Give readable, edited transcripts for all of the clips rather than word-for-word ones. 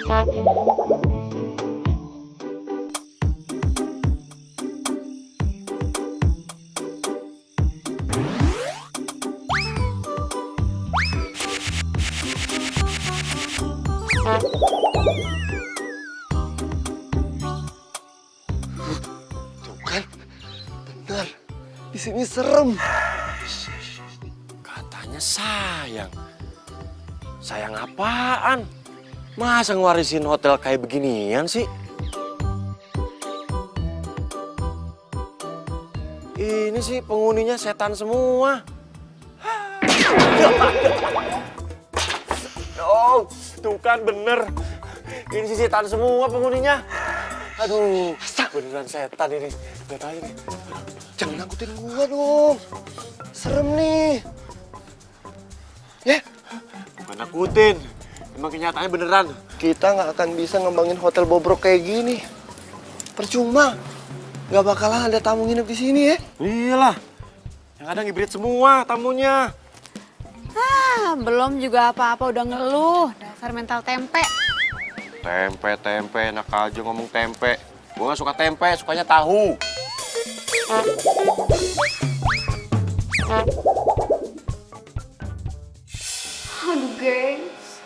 Tuh kan, benar. Di sini serem. Katanya sayang. Sayang apaan? Masa ngewarisin hotel kayak beginian sih? Ini sih penghuninya setan semua. Oh, tuh kan bener. Ini sih setan semua penghuninya. Aduh, beneran setan ini. Lihat aja nih. Jangan ngikutin gua dong. Serem nih. Ya, Bukan nakutin. Emang kenyataannya beneran. kita nggak akan bisa ngembangin hotel bobrok kayak gini. Percuma. Nggak bakalan ada tamu nginep di sini ya. Iyalah. Yang ada ngibrit semua tamunya. Belum juga apa-apa udah ngeluh. Dasar mental tempe. Tempe, enak aja ngomong tempe. Gua nggak suka tempe, sukanya tahu. Aduh gengs,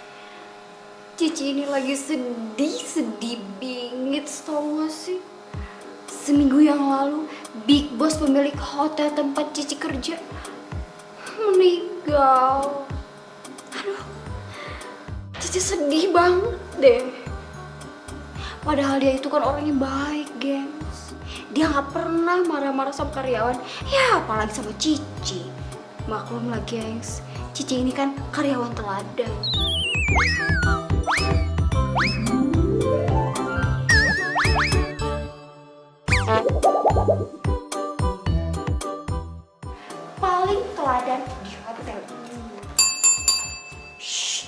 Cici ini lagi sedih bingit tau gak sih? Seminggu yang lalu, Big Boss pemilik hotel tempat Cici kerja meninggal. Aduh, Cici sedih banget deh. Padahal dia itu kan orangnya baik, gengs. Dia gak pernah marah-marah sama karyawan, ya apalagi sama Cici. Maklum lah, gengs. Cici ini kan karyawan teladan. Paling teladan di hotel ini. Shh.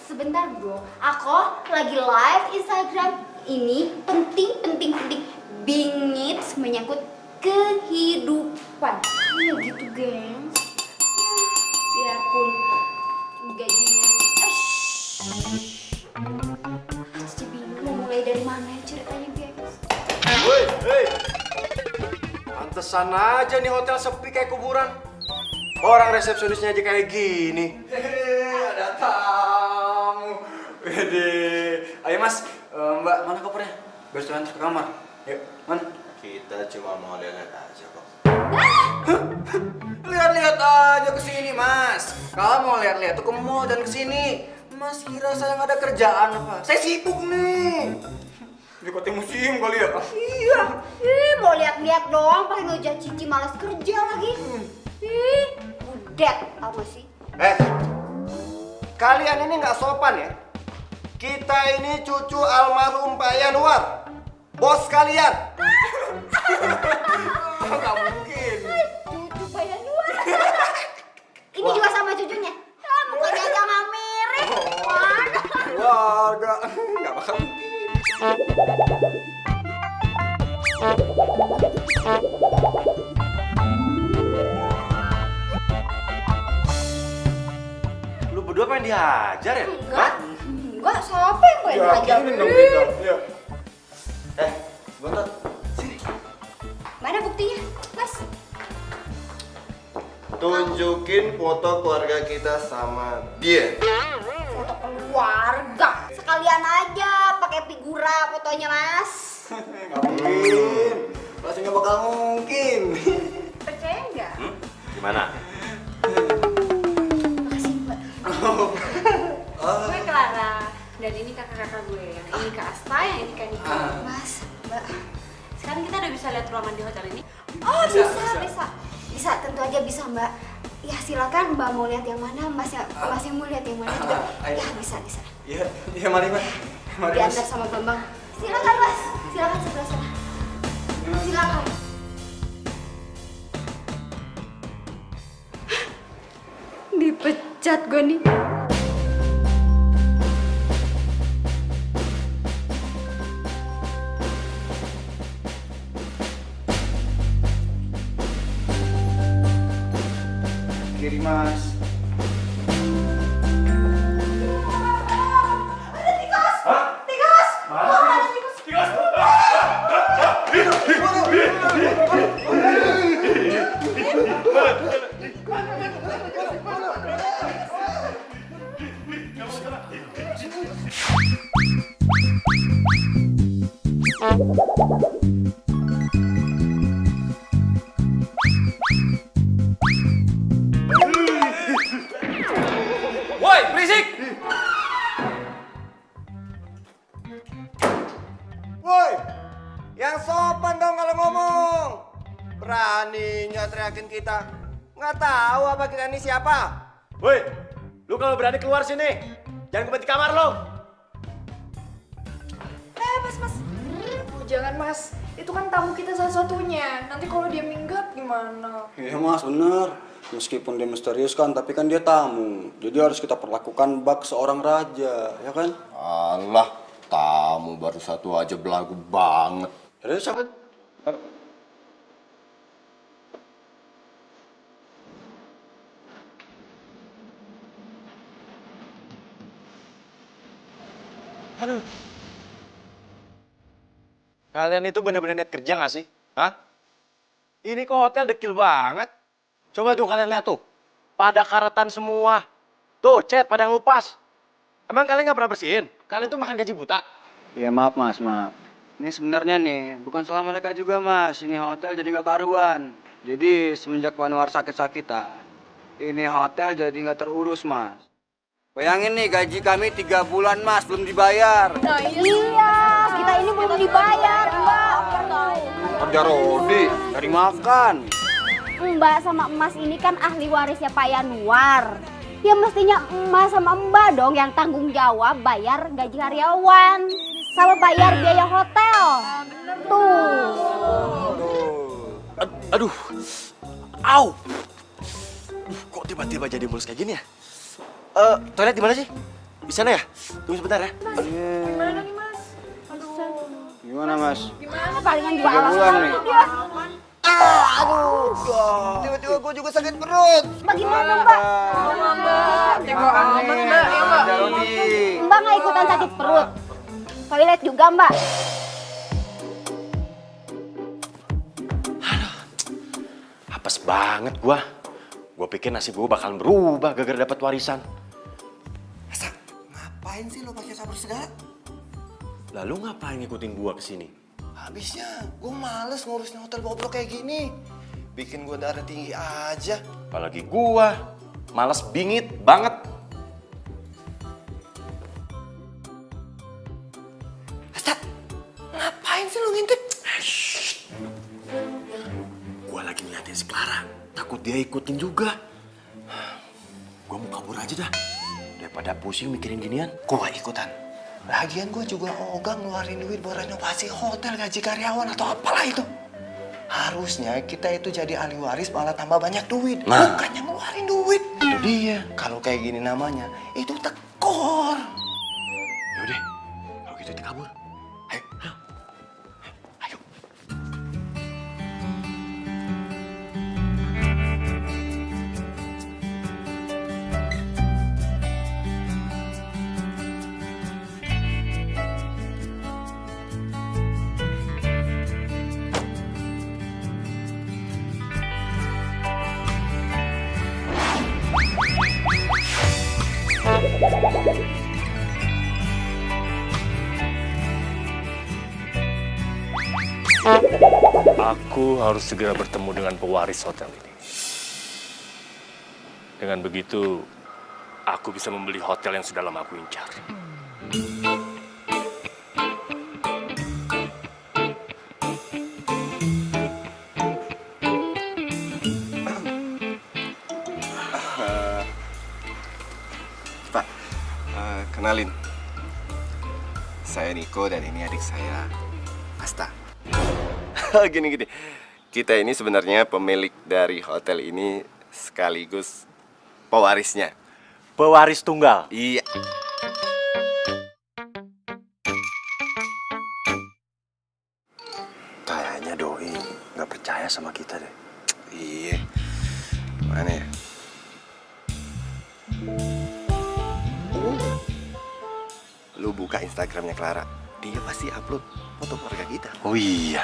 Sebentar bro, aku lagi live Instagram. Ini penting. Bingit menyangkut kehidupan. Ya gitu, gengs. Biarpun gajinya Cici bingung mau mulai dari mana ya ceritanya, gengs. Hei, pantesan aja nih hotel sepi kayak kuburan. Orang resepsionisnya aja kayak gini. Hehehe, ada tamu. Wede. Ayo mas, mbak mana kopernya? Biar saya antar ke kamar. Yuk, mana? Kita cuma mau lihat aja kok. Lihat-lihat aja ke sini, Mas. Kalau mau lihat-lihat tuh ke mall dan ke sini. Mas kira saya nggak ada kerjaan apa? Saya sibuk nih. Di kota museum kali ya? Iya, mau lihat-lihat doang pakai ngejat Cici malas kerja lagi. Budet, tau gak sih? Kalian ini nggak sopan ya? Kita ini cucu almarhum Pak Yanuar, bos kalian. Nggak mungkin. Cucu bayan luar. Ini juga sama cucunya. Mukanya aja nggak mirip. Mana? Keluarga, nggak bakal mungkin. Lu berdua pengen dihajar ya? Enggak, siapa yang gue ngajar? Iya. Bentar. Sini. Mana buktinya, Mas? Tunjukin foto keluarga kita sama dia. Foto keluarga. Sekalian aja pakai figura fotonya, Mas. Nggak mungkin. Pasti nggak bakal mungkin. Percaya nggak? Gimana? Makasih, Mbak. Gue Clara. Dan ini kakak-kakak gue. Yang ini Kak Asta, yang ini Kak Niko. Mas, Mbak. Sekarang kita udah bisa lihat ruangan di hotel ini. Oh, bisa, tentu aja bisa, Mbak. Ya silakan Mbak mau lihat yang mana, Mas yang mau lihat yang mana juga. Ya bisa. Iya, mari Mas. Mari Mas. Diantar sama Bambang. Silakan, Mas. Silakan sebelah sana. Silakan. Dipecat gue nih. Kiri Mas. Woi, berisik! Woi, yang sopan dong kalau ngomong. Beraninya teriakin kita. Nggak tahu apa kita ini siapa. Woi, lu kalau berani keluar sini, jangan kembali di kamar lo. Mas. Oh, jangan mas, itu kan tamu kita satu-satunya. Nanti kalau dia minggat gimana? Iya mas, bener. Meskipun dia misterius kan, tapi kan dia tamu. Jadi harus kita perlakukan bak seorang raja, ya kan? Alah, tamu baru satu aja belagu banget. Jadi siapa? Aduh. Kalian itu bener-bener niat kerja gak sih? Hah? Ini kok hotel dekil banget. Coba tuh kalian lihat tuh. Pada karatan semua. Tuh, cat pada ngupas. Emang kalian gak pernah bersihin? Kalian tuh makan gaji buta. Ya maaf mas, maaf. Ini sebenarnya nih, bukan salah mereka juga mas. Ini hotel jadi gak karuan. Jadi semenjak Pak Anwar sakit-sakitan, ini hotel jadi gak terurus mas. Bayangin nih, gaji kami 3 bulan mas, belum dibayar. Nah Iya, kita ini belum dibayar, Mbak. Kerja Rodi, cari makan. Mbak sama Emas ini kan ahli warisnya Pak Yanwar. Ya mestinya Emas sama Mbak dong yang tanggung jawab bayar gaji karyawan. Sama bayar biaya hotel. Tuh. Aduh. Au. Kok tiba-tiba jadi mulus kayak gini ya? Toilet di mana sih? Di sana ya? Tunggu sebentar ya. gimana nih mas? Aduh. Gimana mas? Gimana? Palingan juga 3 bulan nih. dia. Aduh, tiba-tiba gue juga sakit perut. Bagaimana Mbak? Mbak, tega amat mbak, ya mbak. Kerja Rodi. Mbak nggak ikutan sakit perut? Toilet juga Mbak? Apes banget gua. Gua pikir nasib gua bakalan berubah gara-gara dapat warisan. Sak, ngapain sih lo pakai sabar segala? Lalu ngapain ngikutin gua ke sini? Habisnya, gue males ngurusin hotel bobrok kayak gini. Bikin gue darah tinggi aja. Apalagi gua, males bingit banget. Sak, ngapain sih lo ngintip? Gua lagi ngeliatin si Clara, takut dia ikutin juga. Gua mau kabur aja dah, daripada pusing mikirin ginian. Gue gak ikutan. Lagian gue juga ogah ngeluarin duit buat renovasi hotel, gaji karyawan atau apalah itu. Harusnya kita itu jadi ahli waris malah tambah banyak duit. Nah. Bukannya ngeluarin duit. Itu dia. Kalau kayak gini namanya, itu tekor. Yaudah, kalau gitu kita kabur. Ayo, ayo. Ayo. Aku harus segera bertemu dengan pewaris hotel ini. Dengan begitu, aku bisa membeli hotel yang sudah lama aku incar. Pak, kenalin. Saya Niko dan ini adik saya, Asta. Gini-gini, kita ini sebenarnya pemilik dari hotel ini sekaligus pewarisnya. Pewaris tunggal. Iya. Kayaknya Doi nggak percaya sama kita deh. Iya. Mana ya? Lu buka Instagramnya Clara, dia pasti upload foto keluarga kita. Oh iya,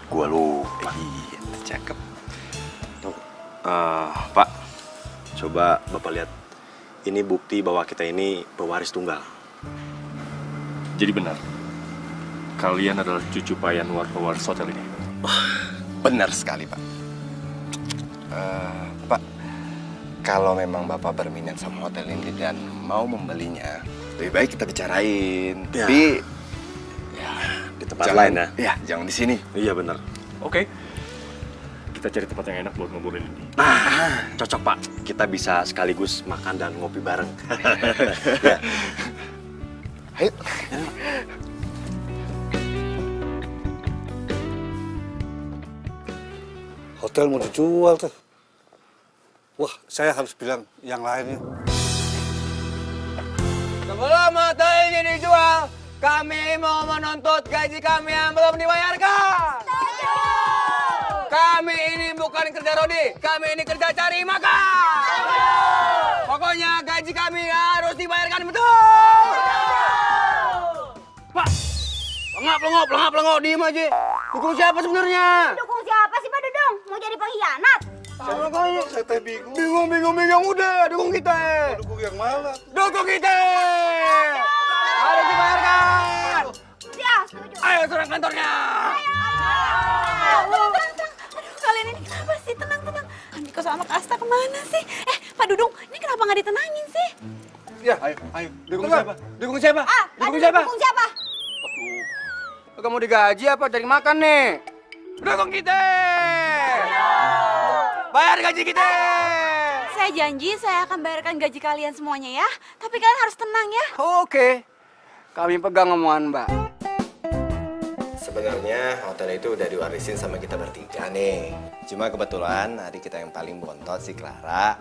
gua lupa. Iya, cakep. Pak, coba Bapak lihat. Ini bukti bahwa kita ini pewaris tunggal. Jadi benar, kalian adalah cucu Pak Yanwar pewaris hotel ini. Benar sekali, Pak. Pak, kalau memang Bapak berminat sama hotel ini dan mau membelinya, lebih baik kita bicarain. Ya. Tapi Ya, di tempat lain ya. Ya, jangan di sini. Iya benar. Oke. Kita cari tempat yang enak buat ngobrolin ini. Cocok Pak, kita bisa sekaligus makan dan ngopi bareng. Ayo. Hotel mau dijual tuh. Wah, saya harus bilang yang lainnya. Sebelum hotel ini dijual, kami mau menuntut gaji kami yang belum dibayarkan. Kami ini bukan kerja rodi, kami ini kerja cari makan. Pokoknya gaji kami harus dibayarkan betul. Pak, pelengok, diem aja. Dukung siapa sebenarnya? Dukung siapa sih Pak Dudung? Mau jadi pengkhianat? Saya teh bingung. Bingung udah, dukung kita. Dukung yang mana? Dukung kita. Harus dibayarkan. Ya, setuju. Ayo serang kantornya. Tenang. Aduh, kalian ini kenapa sih? Tenang. Niko sama Kasta kemana sih? Pak Dudung, ini kenapa nggak ditenangin sih? Ya, ayo. Dukung siapa? Dukung siapa? Dukung siapa? Dukung siapa? Kamu digaji apa cari makan nih? Dukung kita. Bayar gaji kita. Saya janji saya akan bayarkan gaji kalian semuanya ya. Tapi kalian harus tenang ya. Oke. Kami pegang omongan Mbak. Sebenarnya hotel itu udah diwarisin sama kita bertiga nih. Cuma kebetulan adik kita yang paling bontot si Clara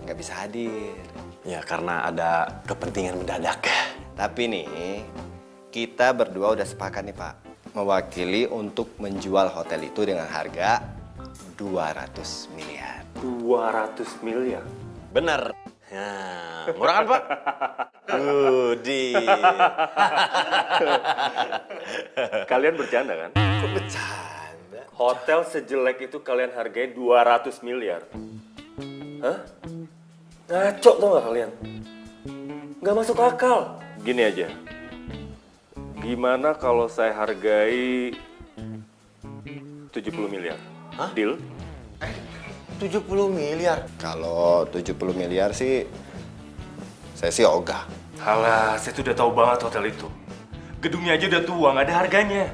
nggak bisa hadir. Ya karena ada kepentingan mendadak. Tapi nih, kita berdua udah sepakat nih Pak. Mewakili untuk menjual hotel itu dengan harga 200 miliar. 200 miliar? Bener. Ya, murah kan Pak? Kalian bercanda kan? Kok bercanda? Hotel sejelek itu kalian hargai 200 miliar? Hah? Ngaco tau gak kalian? Gak masuk akal. Gini aja. Gimana kalau saya hargai 70 miliar? Hah? Deal? 70 miliar. Kalau 70 miliar sih, saya sih ogah. Halah, saya tuh udah tahu banget hotel itu. Gedungnya aja udah tua, nggak ada harganya.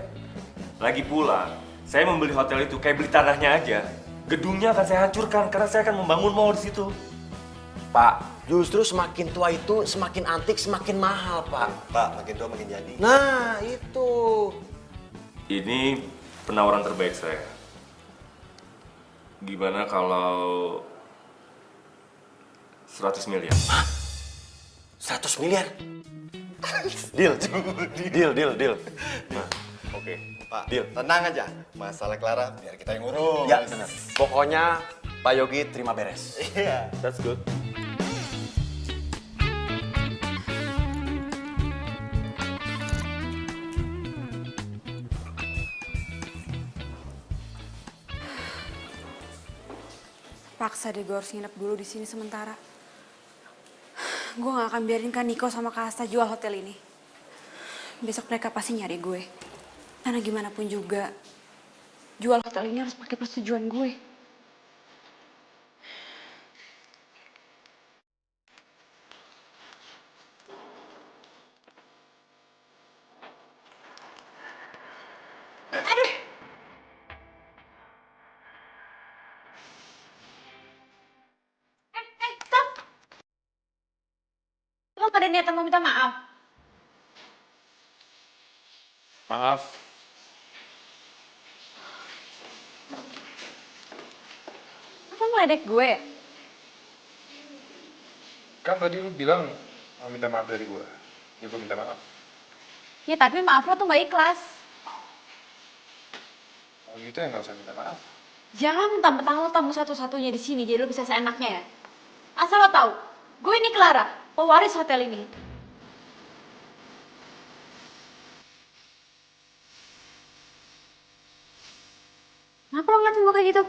Lagi pula, saya membeli hotel itu kayak beli tanahnya aja. Gedungnya akan saya hancurkan karena saya akan membangun mall di situ. Pak, justru semakin tua itu semakin antik, semakin mahal Pak. Pak, makin tua makin jadi. Nah, itu. Ini penawaran terbaik saya. Gimana kalau 100 miliar? 100 miliar? Deal. Nah, oke. Pak, tenang aja. Masalah Clara, biar kita yang ngurus. Ya, benar. Pokoknya Pak Yogi terima beres. Iya. That's good. Paksa deh gue harus nginep dulu di sini sementara. Gue gak akan biarin kan Niko sama Kak Asta jual hotel ini. Besok mereka pasti nyari gue. Karena gimana pun juga, jual hotel ini harus pakai persetujuan gue. Lo gak ada niatan mau minta maaf? Maaf. Lo ngeledek gue? Kan tadi lu bilang mau minta maaf dari gua. Ya gua minta maaf. Ya tapi maaf lo tuh gak ikhlas. Kalau gitu ya nggak usah minta maaf. Jangan mentang-mentang lo tamu satu-satunya di sini, jadi lo bisa seenaknya ya. Asal lo tahu, gue ini Clara, pewaris hotel ini. Kenapa lo ngeliatin gue kayak gitu?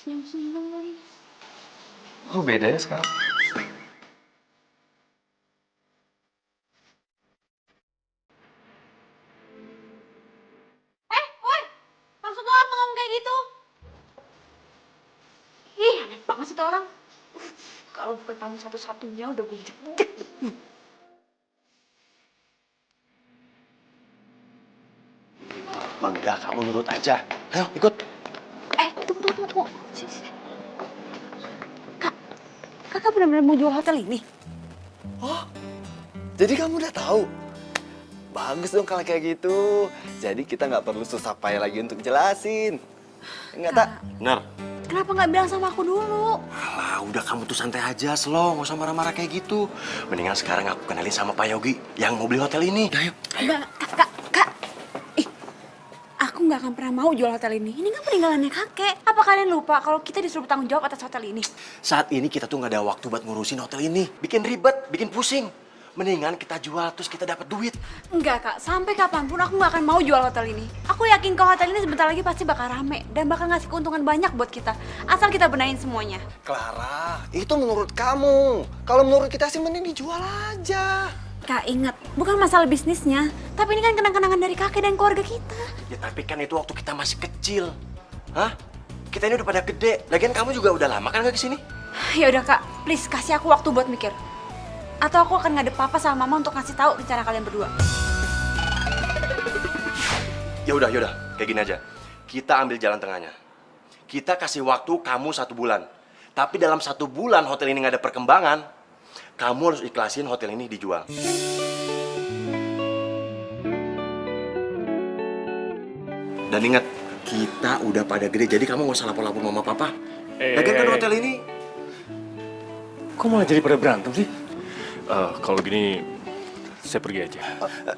Senyum-senyum lagi. Lu beda ya sekarang. gitu. Ih, aneh banget sih tuh orang. Kalau bukan kamu satu-satunya udah gue jek-jek. Enggak, kamu nurut aja. Ayo, ikut. Tunggu. Sini. Kak, kakak benar-benar mau jual hotel ini? Oh, jadi kamu udah tahu? Bagus dong kalau kayak gitu. Jadi kita nggak perlu susah payah lagi untuk jelasin. Enggak, tak? Benar. Kenapa nggak bilang sama aku dulu? Alah, udah kamu tuh santai aja, slow. Nggak usah marah-marah kayak gitu. Mendingan sekarang aku kenalin sama Pak Yogi yang mau beli hotel ini. Ayo. Kak. Ih, aku nggak akan pernah mau jual hotel ini. Ini kan peninggalannya kakek. Apa kalian lupa kalau kita disuruh bertanggung jawab atas hotel ini? Saat ini kita tuh nggak ada waktu buat ngurusin hotel ini. Bikin ribet, bikin pusing. Mendingan kita jual terus kita dapat duit. Enggak, Kak. Sampai kapanpun aku nggak akan mau jual hotel ini. Aku yakin kalau hotel ini sebentar lagi pasti bakal rame dan bakal ngasih keuntungan banyak buat kita. Asal kita benahin semuanya. Clara, itu menurut kamu. Kalau menurut kita sih mending dijual aja. Kak, ingat, bukan masalah bisnisnya. Tapi ini kan kenang-kenangan dari kakek dan keluarga kita. Ya tapi kan itu waktu kita masih kecil. Hah? Kita ini udah pada gede. Lagian kamu juga udah lama kan nggak kesini? Ya udah, Kak. Please, kasih aku waktu buat mikir. Atau aku akan ngadep papa sama mama untuk ngasih tahu rencana kalian berdua. Ya udah, kayak gini aja. Kita ambil jalan tengahnya. Kita kasih waktu kamu 1 bulan. Tapi dalam 1 bulan hotel ini nggak ada perkembangan, kamu harus ikhlasin hotel ini dijual. Dan ingat, kita udah pada gede, jadi kamu nggak usah lapor-lapor mama papa. Lagian kan hotel ini. Kok malah jadi pada berantem sih? Kalau gini, saya pergi aja.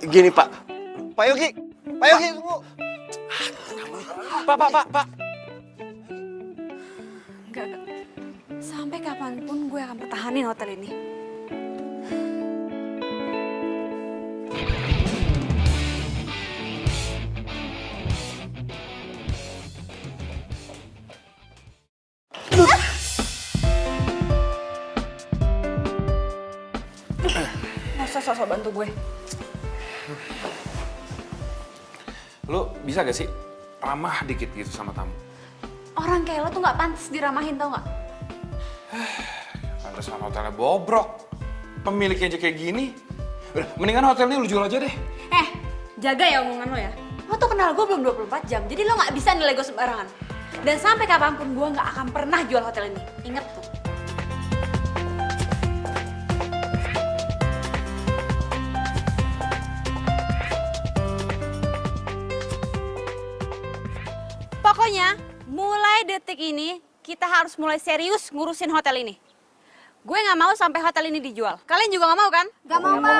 Gini, Pak. Pak Yogi, tunggu. Pak. Enggak. Sampai kapanpun gue akan pertahanin hotel ini. Masa sosok bantu gue? Lu bisa gak sih ramah dikit gitu sama tamu? Orang kayak lo tuh nggak pantas diramahin, tau nggak? Pantesan hotelnya bobrok. Pemiliknya aja kayak gini. Udah, mendingan hotelnya lu jual aja deh. Jaga ya omongan lo ya. Lo tuh kenal gue belum 24 jam, jadi lo nggak bisa nilai gue sembarangan. Dan sampai kapanpun gue nggak akan pernah jual hotel ini. Ingat tuh. Pokoknya, mulai detik ini kita harus mulai serius ngurusin hotel ini. Gue nggak mau sampai hotel ini dijual. Kalian juga nggak mau kan? Gak mau, Mbak.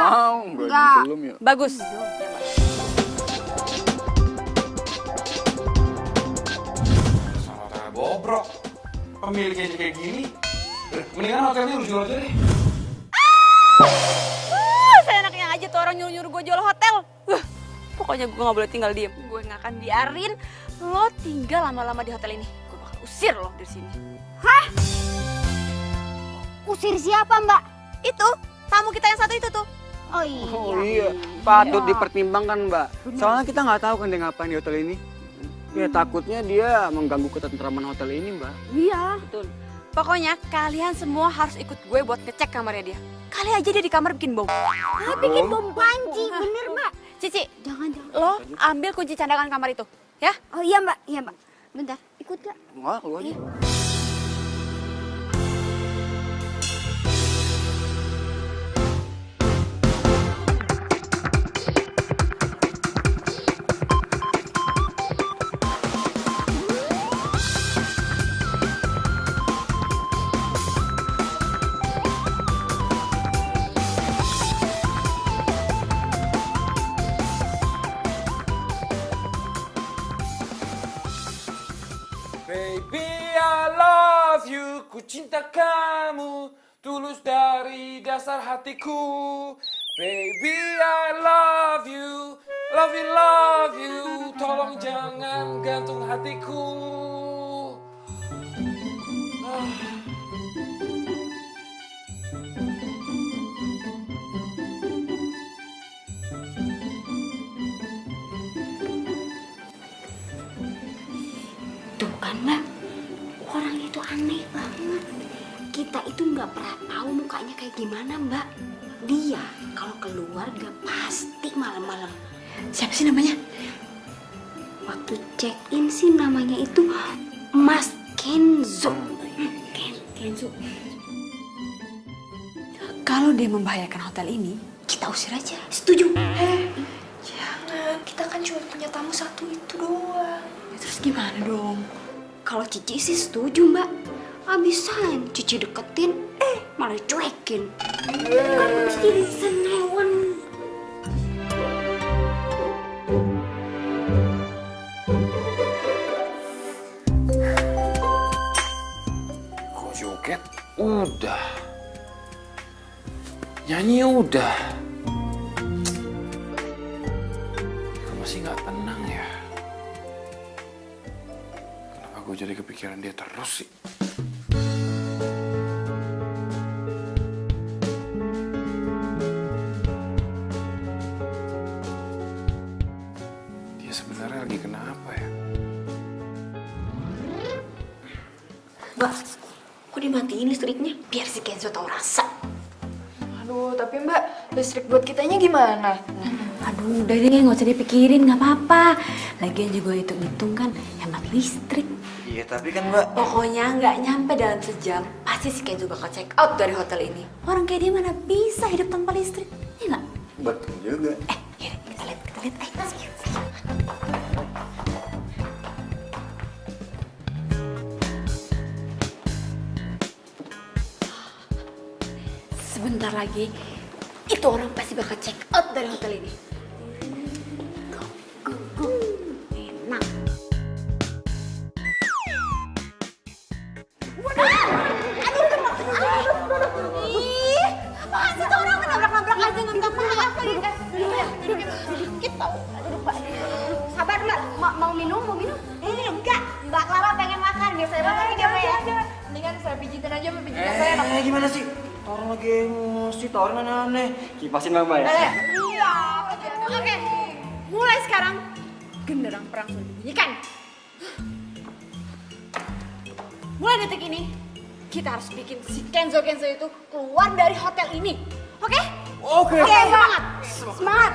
Enggak. Bagus. Pantesan hotelnya bobrok. Pemiliknya aja kayak gini. Udah, mendingan hotelnya lu jual aja deh. Seenaknya aja tuh orang nyuruh-nyuruh gue jual hotel. Pokoknya gue nggak boleh tinggal diem. Gue nggak akan biarin lo tinggal lama-lama di hotel ini. Gue bakal usir lo dari sini. Hah? Usir siapa, Mbak? Itu tamu kita yang satu itu tuh. Oh iya. Oh iya, patut dipertimbangkan Mbak. Soalnya kita nggak tahu kan dia ngapain di hotel ini. Ya takutnya dia mengganggu ketentraman hotel ini Mbak. Iya. Betul. Pokoknya kalian semua harus ikut gue buat ngecek kamarnya dia. Kali aja dia di kamar bikin bom. Ah, bikin bom panci, bener, Mbak. Cici, Jangan. lo ambil kunci cadangan kamar itu, ya? Oh iya, Mbak. Iya, Mbak. Bentar, ikut gak? Nggak, lu aja. Baby, I love you, ku cinta kamu, tulus dari dasar hatiku. Baby, I love you, love you, tolong jangan gantung hatiku. Tuh kan Mbak, orang itu aneh banget. Kita itu nggak pernah tahu mukanya kayak gimana Mbak. Dia kalau keluar gak pasti malam-malam. Siapa sih namanya? Waktu check in sih namanya itu Mas Kenzo. Kenzo. Kalau dia membahayakan hotel ini, kita usir aja. Setuju? Jangan, kita kan cuma punya tamu satu itu doang. Ya, terus gimana dong? Kalau Cici sih setuju Mbak. Abisan Cici deketin, malah cuekin. Kan mesti jadi senewan. Kok joget? Udah. Nyanyi udah. Masih nggak tenang ya? Kenapa gue jadi kepikiran dia terus sih? Dia sebenarnya lagi kenapa ya? Mbak, kok dimatiin listriknya? Biar si Kenzo tahu rasa. Aduh, tapi Mbak, listrik buat kitanya gimana? Aduh, udah deh, nggak usah dipikirin, nggak apa-apa. Lagian juga hitung-hitung kan hemat listrik. Iya, tapi kan Mbak, Pokoknya nggak nyampe dalam sejam, pasti si Kenzo bakal check out dari hotel ini. Orang kayak dia mana bisa hidup tanpa listrik, ya nggak? betul juga. Yaudah, kita lihat, ayo. Sebentar lagi, itu orang pasti bakal check out dari hotel ini. Go. Enak. Apaan sih tuh orang nabrak-nabrak aja nggak apa-apa gitu kan? Dikit tau. Sabar Mbak, mau minum? Mbak Clara pengen makan, biasanya banget dia Mbak ya. Mendingan saya pijitin aja, Mbak, pijitin saya enak. Gimana sih? Orang lagi emosi, orang aneh-aneh. Kipasin mama ya? Iya, Oke, mulai sekarang genderang perang sudah dibunyikan. Mulai detik ini, kita harus bikin si Kenzo itu keluar dari hotel ini. Oke? Oke. Semangat! Semangat!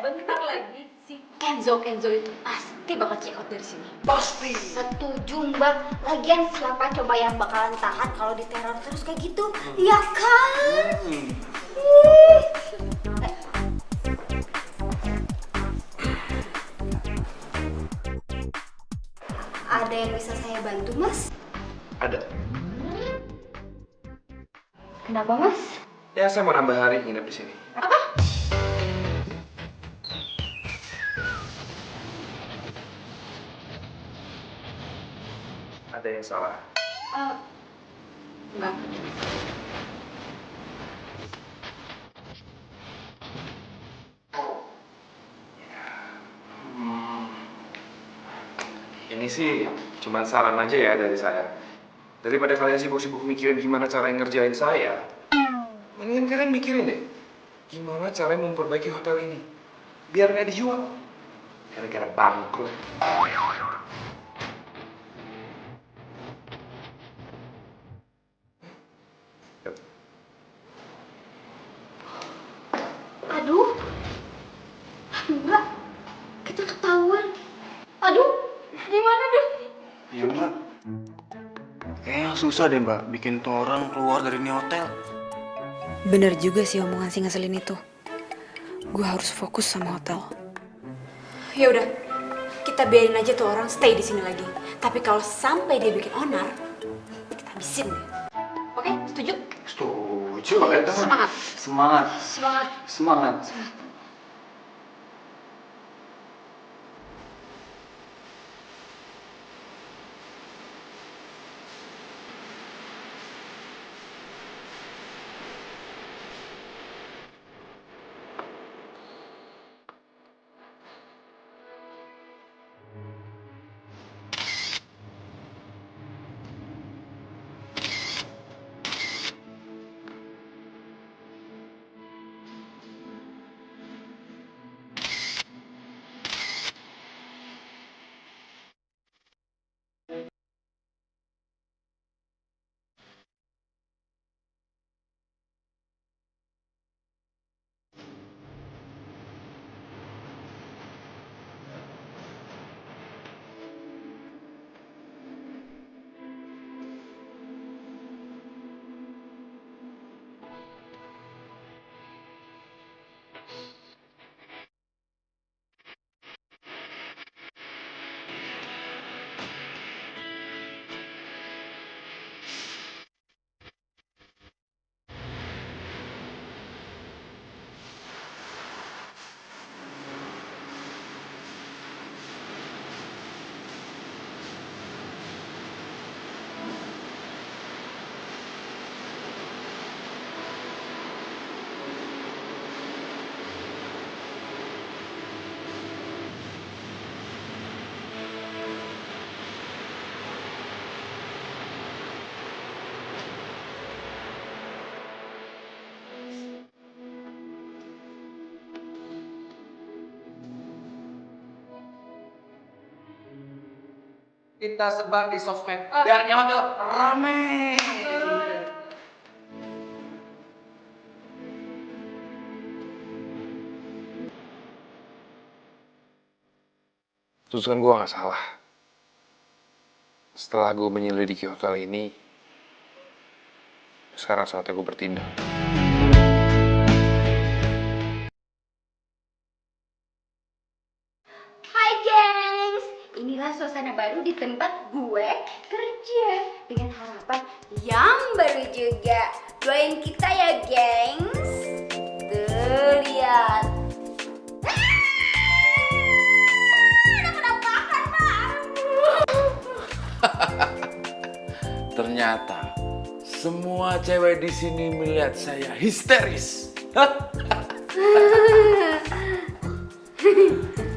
Bentar lagi si Kenzo itu pasti bakal check out dari sini. Pasti. Setuju Mbak. Lagian siapa coba yang bakalan tahan kalau diteror terus kayak gitu? Ya kan? Ada yang bisa saya bantu Mas? Ada. Kenapa Mas? Ya, saya mau nambah hari nginep di sini. yang salah. Enggak. Ini sih cuma saran aja ya dari saya. Daripada kalian sibuk-sibuk mikirin gimana cara ngerjain saya, mendingan kalian mikirin deh, gimana cara memperbaiki hotel ini biar nggak dijual. Gara-gara bangkrut. Aduh. Mbak, kita ketahuan. Aduh, gimana deh? Iya mbak. Kayaknya susah deh mbak bikin tuh orang keluar dari ini hotel. Bener juga sih omongan si ngeselin itu. Gue harus fokus sama hotel. Ya udah, kita biarin aja tuh orang stay di sini lagi. Tapi kalau sampai dia bikin onar, kita habisin deh. Oke, setuju? Setuju. Semangat. Semangat. Semangat. Semangat. Kita sebar di sosmed biar hotel rame. Terus kan gue nggak salah. Setelah gue menyelidiki hotel ini, sekarang saatnya gue bertindak. Hai gengs, inilah suasana baru di tempat gue kerja dengan harapan yang baru juga. Doain kita ya gengs. Tuh lihat. Ada penampakan baru. Ternyata semua cewek di sini melihat saya histeris.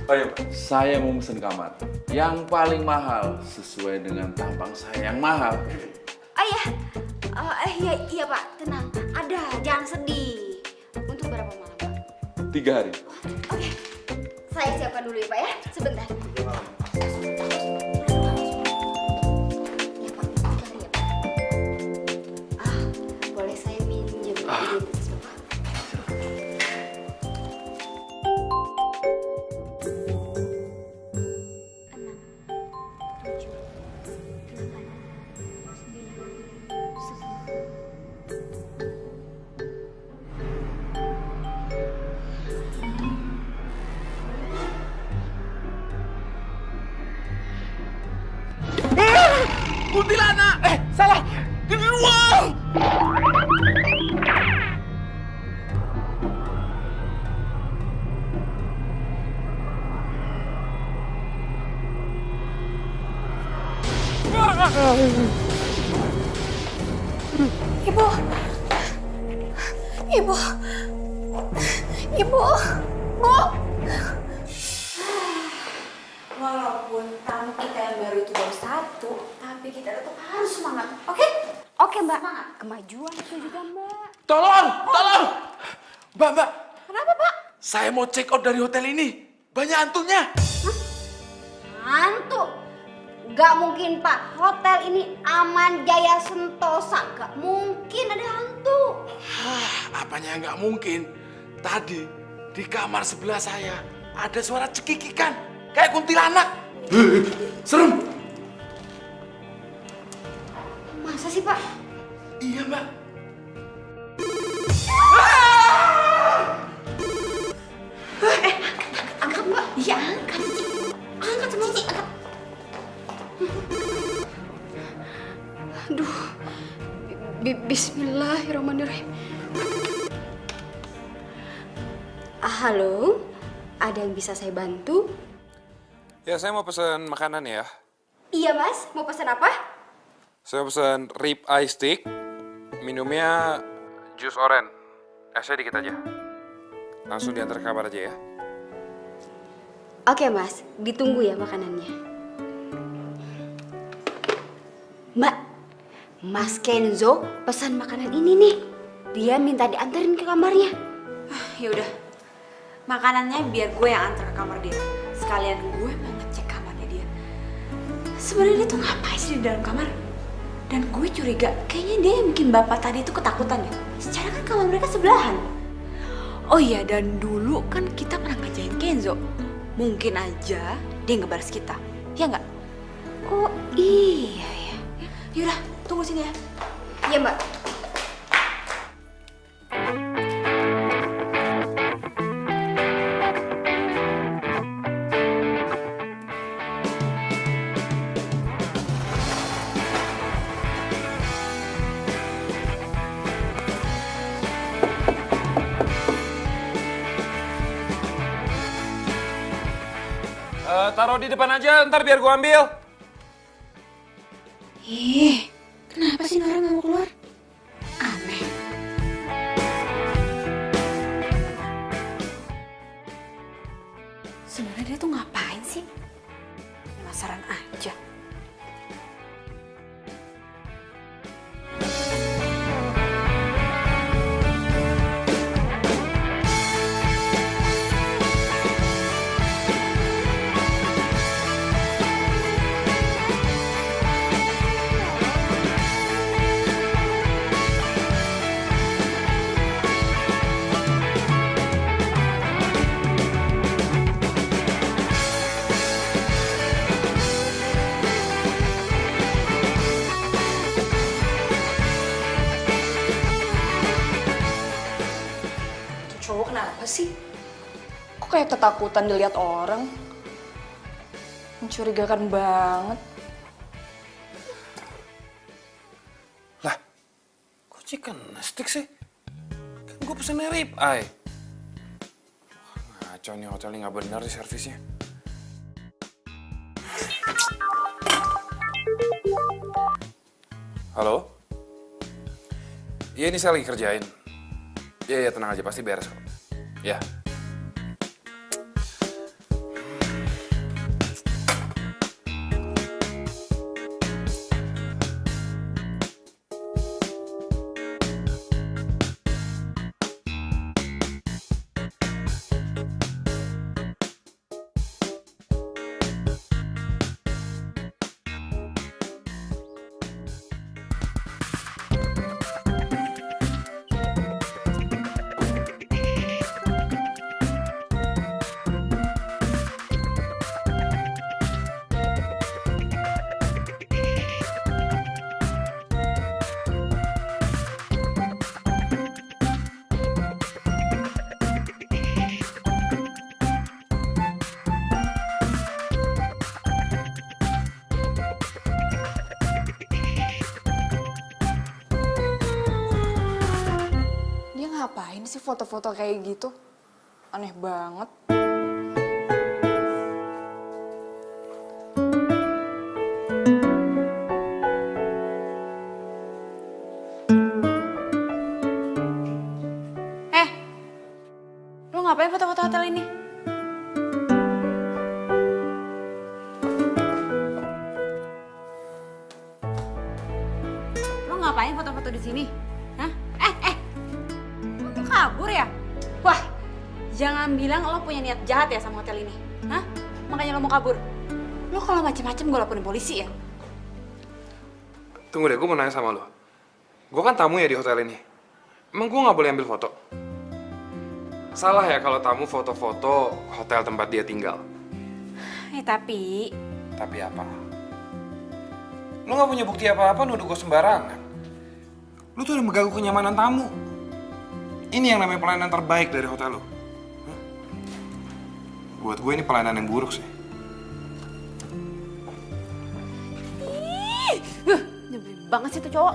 Oh iya, saya mau pesen kamar yang paling mahal sesuai dengan tampang saya yang mahal. Oh iya, iya Pak, tenang. Ada, jangan sedih. Untuk berapa malam Pak? 3 hari. Oke, saya siapkan dulu ya Pak ya, sebentar. Ya Pak, bentar ya Pak. Boleh saya minjem identitas Bapak? Kuntilanak! Salah! Di luar! Ibu. Ibu. Ibu. Bu. Walaupun tamu kita yang baru itu baru satu, tapi kita tetap harus semangat, oke? Oke, Mbak. Kemajuan itu juga, Mbak. Tolong! Mbak. Kenapa, Pak? Saya mau check out dari hotel ini. Banyak hantunya. Hantu? Gak mungkin, Pak. Hotel ini aman Jaya Sentosa. Gak mungkin ada hantu. Apanya nggak mungkin? Tadi di kamar sebelah saya ada suara cekikikan. Kayak kuntilanak. Serem. Masa sih, Pak? Iya, Mbak. Angkat, Mbak. Iya, angkat. Angkat sama Cici, angkat. Aduh. Bismillahirrahmanirrahim. Halo, ada yang bisa saya bantu? Ya, saya mau pesan makanan ya. Iya, Mas. Mau pesan apa? Saya pesan rib eye steak, minumnya jus oren. Esnya dikit aja. Langsung diantar ke kamar aja ya. Oke, Mas. Ditunggu ya makanannya. Mbak, Mas Kenzo pesan makanan ini nih. Dia minta diantarin ke kamarnya. Yaudah, makanannya biar gue yang antar ke kamar dia. Sekalian gue mau ngecek kamarnya dia. Sebenarnya dia tuh ngapain sih di dalam kamar? Dan gue curiga, kayaknya dia yang bikin bapak tadi itu ketakutan ya. Secara kan kamar mereka sebelahan. Oh iya, dan dulu kan kita pernah ngajain Kenzo. Mungkin aja dia ngebalas kita, ya nggak? Oh iya ya. Yaudah, tunggu sini ya. Iya, Mbak. Taruh di depan aja, ntar biar gua ambil. Ih, kenapa sih orang nggak mau keluar? Aneh. Sebenarnya dia tuh ngapain sih? Penasaran aja. Cowok kenapa sih? Kok kayak ketakutan dilihat orang? Mencurigakan banget. Lah, kok chicken stick sih? Kan gue pesennya rib eye. Wah, ngaco nih hotel ini nggak benar di servisnya. Halo? Iya, ini saya lagi kerjain. Iya, tenang aja, pasti beres kok. Ya. Ngapain sih foto-foto kayak gitu? Aneh banget. Lo ngapain foto-foto hotel ini? Lo ngapain foto-foto di sini? Hah? Lo kabur ya? Wah, jangan bilang lo punya niat jahat ya sama hotel ini. Hah? Makanya lo mau kabur. Lo kalau macem-macem gue laporin polisi ya? Tunggu deh, gue mau nanya sama lo. Gue kan tamu ya di hotel ini. Emang gue nggak boleh ambil foto? Salah ya kalau tamu foto-foto hotel tempat dia tinggal? Tapi... Tapi apa? Lo nggak punya bukti apa-apa nuduh gue sembarangan. Lo tuh udah mengganggu kenyamanan tamu. Ini yang namanya pelayanan terbaik dari hotel lo. Hah? Buat gue ini pelayanan yang buruk sih. Nyebelin banget sih tuh cowok.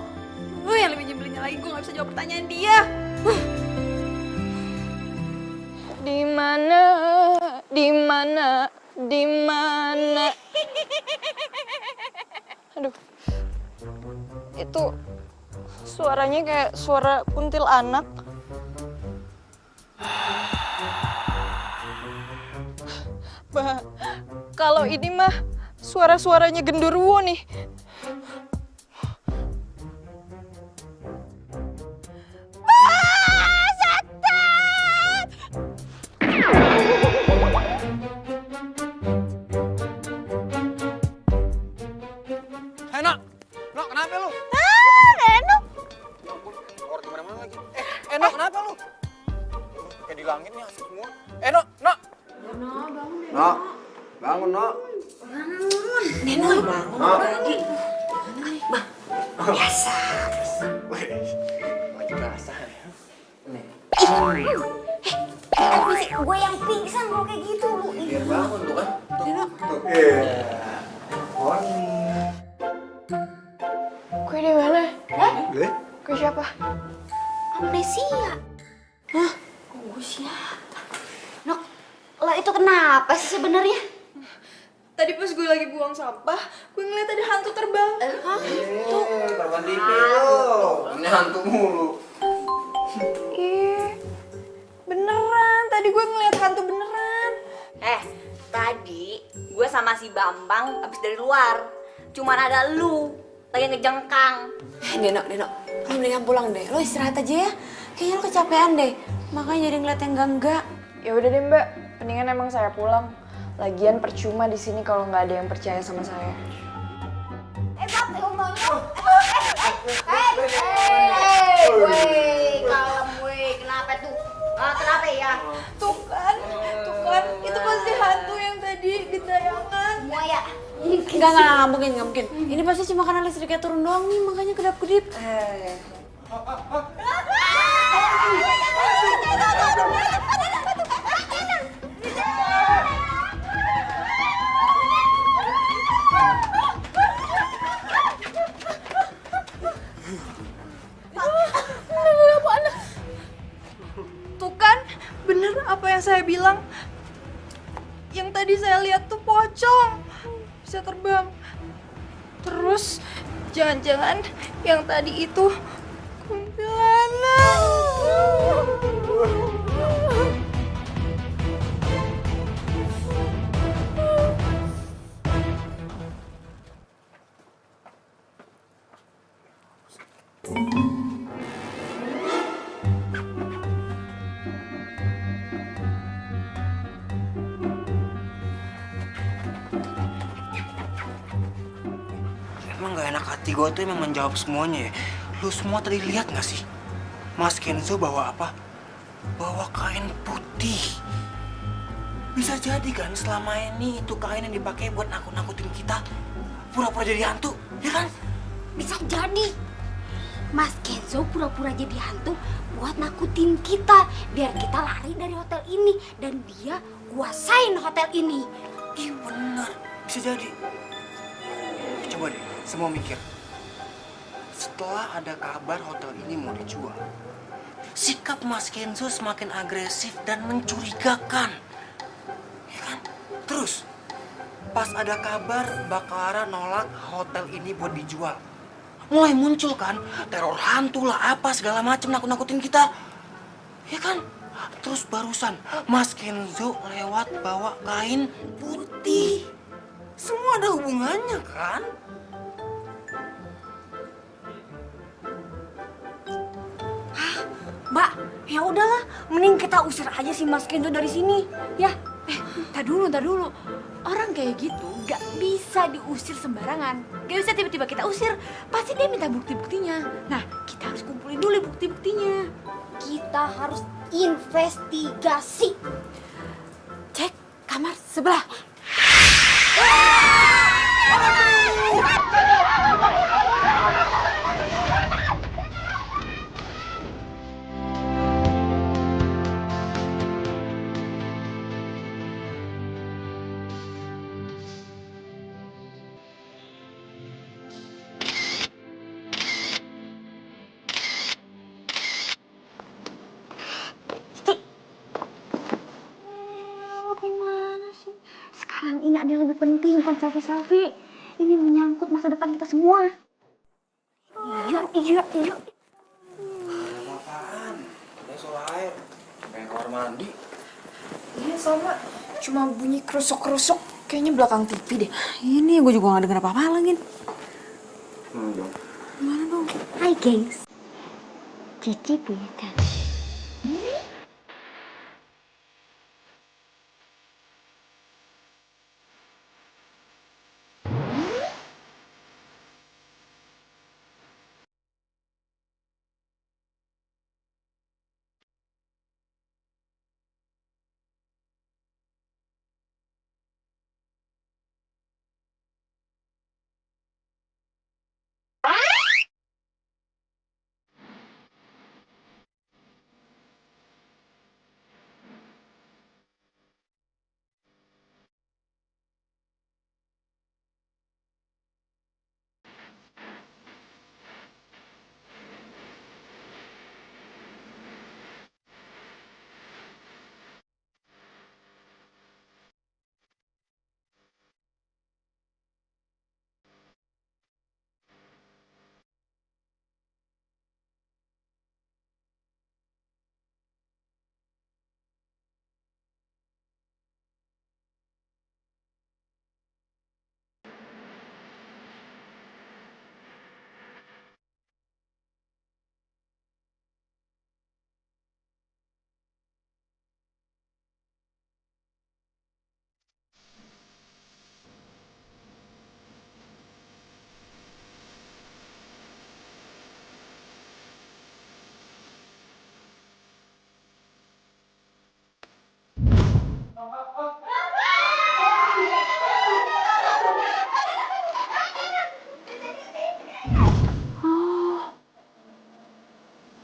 Yang lebih nyebelinnya lagi gue gak bisa jawab pertanyaan dia. Di mana? Aduh. Itu suaranya kayak suara kuntilanak. Bah, kalau ini mah suara-suaranya genderuwo nih. Nok, kenapa lu? Neno. Keluar kemana-mana lagi. Nok, kenapa lu? Kayak di langit nih asik semua. Nok. Nok, bangun, Nok. Neno bangun lagi. Biasa. Lagi basah ya. Tapi sih gue yang pingsan kalau kayak gitu lu. Biar bangun tuh kan. Neno. Kue di mana? Gue? Kue siapa? Amnesia. Hah? Oh siapa? Nok, lo itu kenapa sih sebenarnya? Tadi pas gue lagi buang sampah, gue ngeliat ada hantu terbang. Hah? Tuh. Terbang TV lo. Ini hantu mulu. Ih, beneran. Tadi gue ngeliat hantu beneran. Tadi gue sama si Bambang abis dari luar. Cuman ada lu lagi ngejengkang. Neno, lo mendingan pulang deh. Lo istirahat aja ya. Kayaknya lo kecapean deh. Makanya jadi ngeliat yang enggak. Ya udah deh Mbak, mendingan emang saya pulang. Lagian percuma di sini kalau nggak ada yang percaya sama saya. Kalem weh, kenapa tuh? Kenapa ya? Tuh kan, itu pasti hantu yang tadi di tayangan. Semua ya? Enggak mungkin. Ini pasti cuma karena listriknya turun doang nih, makanya kedap-kedip. Tuh kan, bener apa yang saya bilang. Yang tadi saya lihat tuh pocong. Bisa terbang. Terus, jangan-jangan yang tadi itu kuntilanak. Emang gak enak hati gue tuh emang menjawab semuanya ya. Lu semua tadi lihat gak sih? Mas Kenzo bawa apa? Bawa kain putih. Bisa jadi kan selama ini itu kain yang dipakai buat nakut-nakutin kita. Pura-pura jadi hantu, ya kan? Bisa jadi. Mas Kenzo pura-pura jadi hantu buat nakutin kita. Biar kita lari dari hotel ini. Dan dia kuasain hotel ini. Ih bener, bisa jadi. Coba deh, semua mikir. Setelah ada kabar hotel ini mau dijual, sikap Mas Kenzo semakin agresif dan mencurigakan. Ya kan? Terus, pas ada kabar Bakara nolak hotel ini buat dijual, mulai muncul kan teror hantu lah apa segala macem nakut-nakutin kita. Ya kan? Terus barusan Mas Kenzo lewat bawa kain putih. Semua ada hubungannya kan? Mbak, ya udahlah, mending kita usir aja si Mas Kenzo dari sini, ya. Tar dulu. Orang kayak gitu gak bisa diusir sembarangan. Gak bisa tiba-tiba kita usir. Pasti dia minta bukti-buktinya. Nah, kita harus kumpulin dulu bukti-buktinya. Kita harus investigasi. Cek kamar sebelah. Gimana sih? Sekarang ini ada yang lebih penting, bukan selfie-selfie. Ini menyangkut masa depan kita semua. Iya. Apaan? Ini soal air. Kayak kamar mandi. Iya sama, cuma bunyi kerusuk-kerusuk. Kayaknya belakang TV deh. Ini gue juga gak denger apa-apa lagi. Dong. Gimana dong? Hai gengs, Cici punya tante.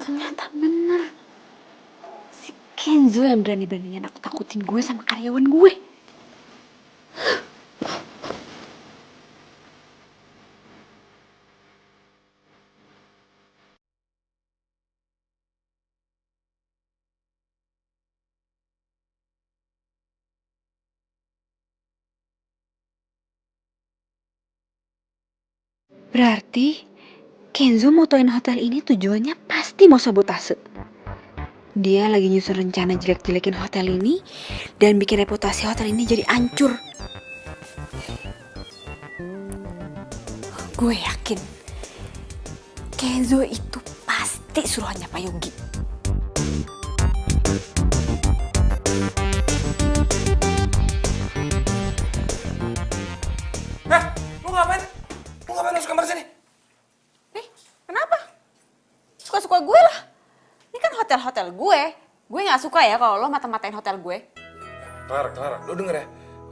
Ternyata bener. Si Kenzo yang berani-beraninya nakut-nakutin gue sama karyawan gue. Berarti Kenzo motoin hotel ini tujuannya pasti mau sabotase. Dia lagi nyusun rencana jelek-jelekin hotel ini dan bikin reputasi hotel ini jadi hancur. Gue yakin Kenzo itu pasti suruhannya Pak Yogi. Lu ngapain? Lu ngapain masuk kamar sini? Kenapa? Suka-suka gue lah. Ini kan hotel-hotel gue. Gue gak suka ya kalau lo mata-matain hotel gue. Clara, lu denger ya.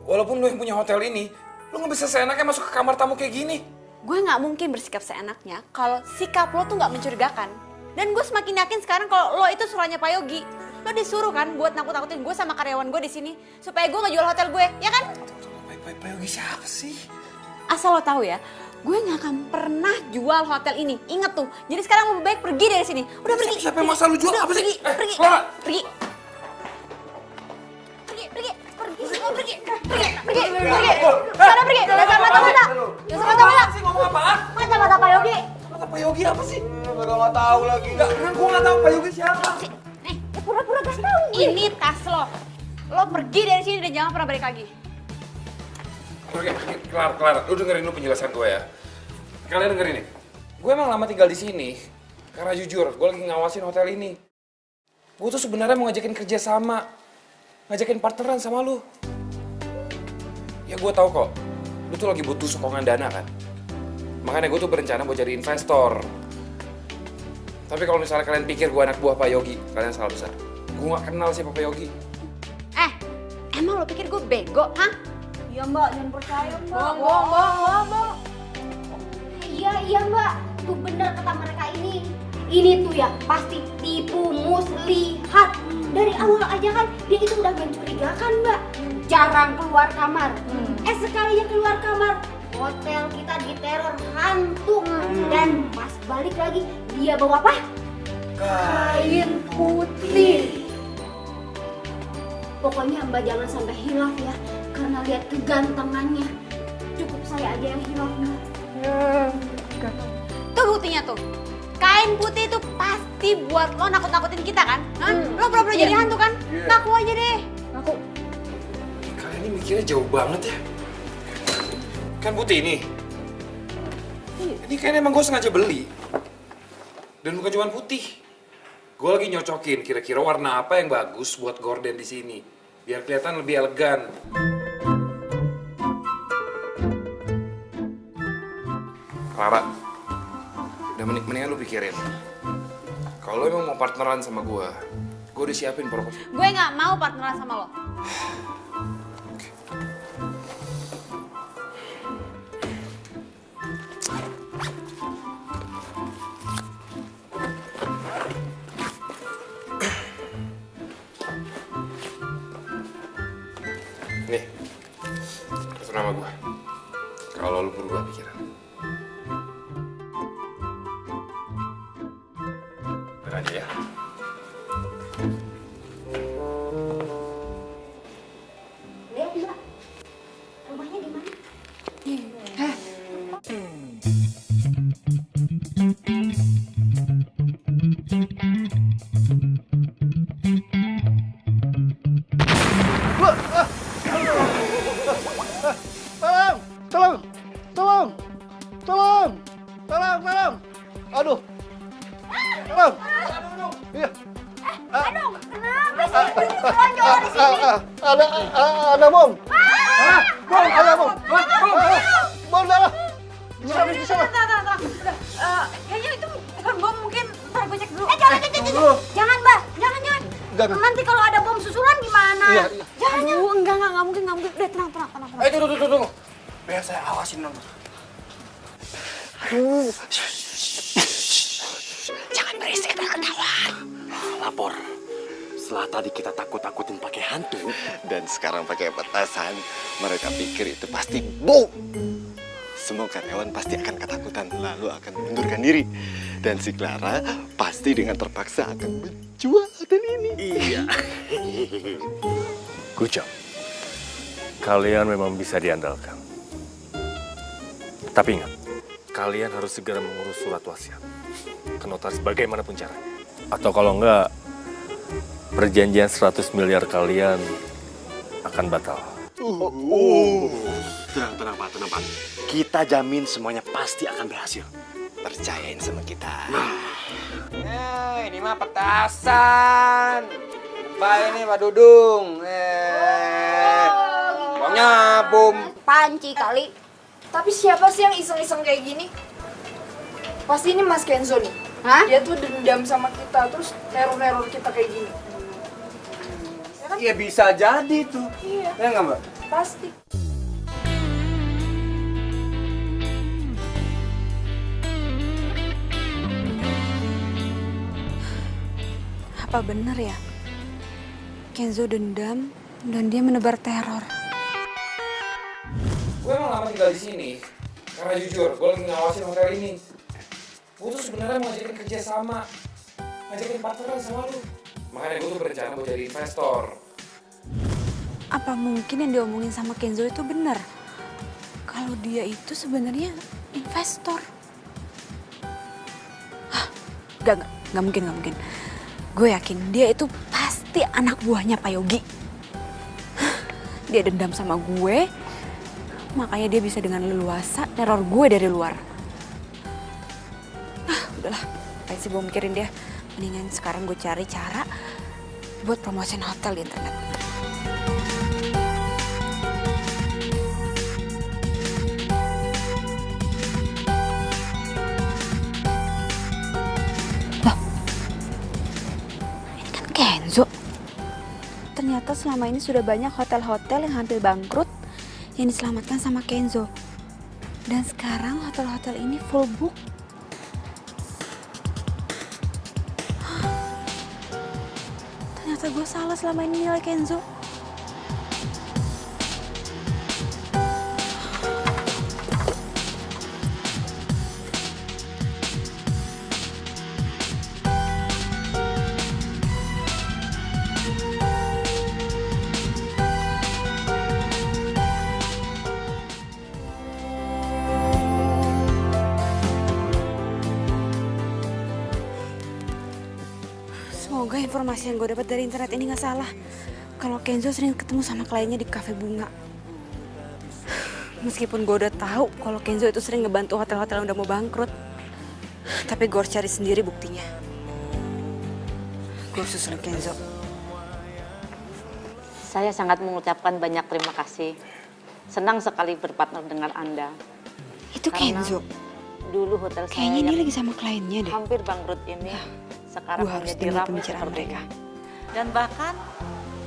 Walaupun lu yang punya hotel ini, lu gak bisa seenaknya masuk ke kamar tamu kayak gini. Gue gak mungkin bersikap seenaknya kalau sikap lo tuh gak mencurigakan. Dan gue semakin yakin sekarang kalau lo itu suruhannya Pak Yogi. Lo disuruh kan buat nakut-nakutin gue sama karyawan gue di sini supaya gue ngejual hotel gue, ya kan? Pak Yogi siapa sih? Asal lo tahu ya, gue gak akan pernah jual hotel ini. Ingat tuh. Jadi sekarang lebih baik pergi dari sini. Udah pergi. Siapa yang masa lu jual? Apa sih? Pergi. Clara! Pergi. Sana pergi. Dasar mata-mata. Dasar mata-mata. Sih ngomong apaan? Mata-mata Pak Yogi. Mata Pak Yogi apa sih? Gak tahu lagi. Gua gak tahu Pak Yogi siapa. pura-pura gak tahu. Ini tas lo. Lo pergi dari sini dan jangan pernah balik lagi. Oke, kelar. Lu dengerin dulu penjelasan gue ya. Kalian dengerin nih. Gue emang lama tinggal di sini karena jujur, gue lagi ngawasin hotel ini. Gue tuh sebenarnya mau ngajakin kerja sama, ngajakin partneran sama lu. Ya gue tahu kok, lu tuh lagi butuh sokongan dana kan. Makanya gue tuh berencana buat jadi investor. Tapi kalau misalnya kalian pikir gue anak buah Pak Yogi, kalian salah besar. Gue gak kenal siapa Pak Yogi. Emang lo pikir gue bego, hah? Iya mbak, jangan percaya mbak. Bohong. Iya mbak, tuh bener kata mereka ini. Ini tuh ya pasti tipu muslihat. Dari awal aja kan dia itu udah mencurigakan mbak. Jarang keluar kamar. Sekalinya keluar kamar, hotel kita diteror hantu. Dan pas balik lagi dia bawa apa? Kain putih. Pokoknya mbak jangan sampai hilaf ya, karena lihat kegantengannya. Cukup saya aja yang hilaf mbak. Tuh buktinya tuh. Kain putih itu pasti buat lo nakut-nakutin kita kan? Hah? Lo pura-pura jadi hantu kan? Ngaku aja deh. Ngaku. Kalian ini mikirnya jauh banget ya. Kan putih ini. Ini kayaknya emang gue sengaja beli. Dan bukan cuma putih. Gue lagi nyocokin kira-kira warna apa yang bagus buat gorden di sini. Biar kelihatan lebih elegan. Clara, udah mendingan lu pikirin. Kalau lu emang mau partneran sama gue udah siapin proposal. Gue nggak mau partneran sama lo. Nih, itu nama gue. Kalau lu berubah pikiran. Bener aja ya. Lihat mbak, rumahnya di mana? Tolong! Aduh! Tolong! Iya. Aduh, kenapa sih lonjol di sini? Ada bom! Bom! Ada bom! Bom darah! Di sana. Kayaknya itu bukan bom, mungkin ntar gue cek dulu. Jangan mbak, jangan. Nanti kalau ada bom susulan gimana? Iya. Jangan. Enggak mungkin. Udah, tenang. Tunggu. Biar saya awasin dong. Jangan berisik, kita ketahuan. Lapor. Setelah tadi kita takut-takutin pakai hantu dan sekarang pakai petasan, mereka pikir itu pasti bom. Semua karyawan pasti akan ketakutan, lalu akan mengundurkan diri. Dan si Clara pasti dengan terpaksa akan menjual hotel ini. Iya. Kucap, kalian memang bisa diandalkan. Tapi ingat, kalian harus segera mengurus surat wasiat ke notaris bagaimanapun caranya. Atau kalau enggak, perjanjian 100 miliar kalian akan batal. Tenang Pak. Kita jamin semuanya pasti akan berhasil. Percayain sama kita. Ini mah petasan. Pak ini Pak Dudung. Baunya bom. Panci kali. Tapi siapa sih yang iseng-iseng kayak gini? Pasti ini Mas Kenzo nih. Hah? Dia tuh dendam sama kita, terus neror-neror kita kayak gini. Iya bisa jadi tuh. Iya. Ya nggak mbak? Pasti. Apa bener ya? Kenzo dendam dan dia menebar teror. Gue emang lama tinggal di sini karena jujur, gue lagi ngawasin hotel ini. Gue tuh sebenarnya mau ngajakin kerja sama, ngajakin partneran sama lu. Makanya gue tuh berencana mau jadi investor. Apa mungkin yang diomongin sama Kenzo itu benar? Kalau dia itu sebenarnya investor. Hah, nggak mungkin. Gue yakin dia itu pasti anak buahnya Pak Yogi. Dia dendam sama gue, makanya dia bisa dengan leluasa teror gue dari luar. Udahlah, ngapain sih gue mikirin dia. Mendingan sekarang gue cari cara buat promosiin hotel di internet. Loh, ini kan Kenzo. Ternyata selama ini sudah banyak hotel-hotel yang hampir bangkrut yang diselamatkan sama Kenzo. Dan sekarang hotel-hotel ini full book. Ternyata gue salah selama ini nilai Kenzo. Semoga informasi yang gue dapat dari internet ini gak salah. Kalau Kenzo sering ketemu sama kliennya di kafe bunga. Meskipun gue udah tahu kalau Kenzo itu sering ngebantu hotel-hotel yang udah mau bangkrut. Tapi gue harus cari sendiri buktinya. Gue harus susulin Kenzo. Saya sangat mengucapkan banyak terima kasih. Senang sekali berpartner dengan Anda. Itu Kenzo. Dulu hotel saya kayaknya dia lagi sama kliennya deh. hampir bangkrut ini sekarang Gue harus menjadi dengar ramai pembicaraan seperti mereka. ini. Dan bahkan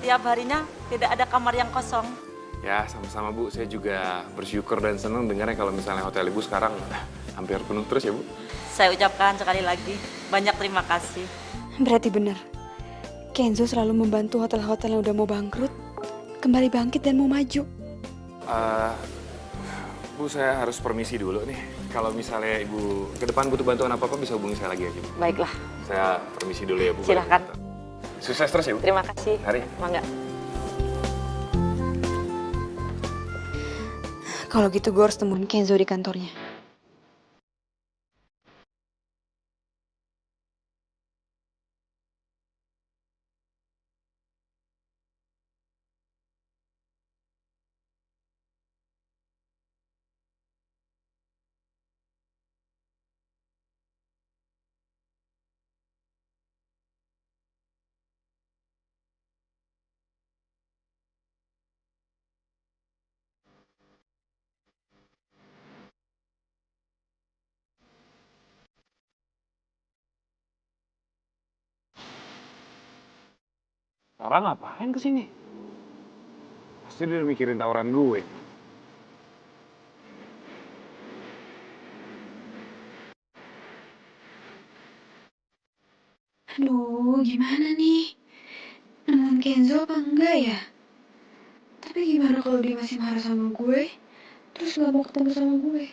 tiap harinya tidak ada kamar yang kosong. Ya, sama-sama Bu. Saya juga bersyukur dan senang dengarnya kalau misalnya hotel Ibu sekarang hampir penuh terus ya Bu. Saya ucapkan sekali lagi banyak terima kasih. Berarti benar. Kenzo selalu membantu hotel-hotel yang udah mau bangkrut kembali bangkit dan mau maju. Bu, saya harus permisi dulu nih. Kalau misalnya Ibu ke depan butuh bantuan apa-apa bisa hubungi saya lagi aja Bu. Baiklah. Saya permisi dulu ya Bu. Silahkan. Sukses terus ya Bu. Terima kasih. Mari. Mangga. Kalau gitu gue harus temuin Kenzo di kantornya. Orang ngapain kesini? Pasti dia udah mikirin tawaran gue. Aduh, gimana nih? Nemuin Kenzo apa enggak ya? Tapi gimana kalau dia masih marah sama gue, terus gak mau ketemu sama gue?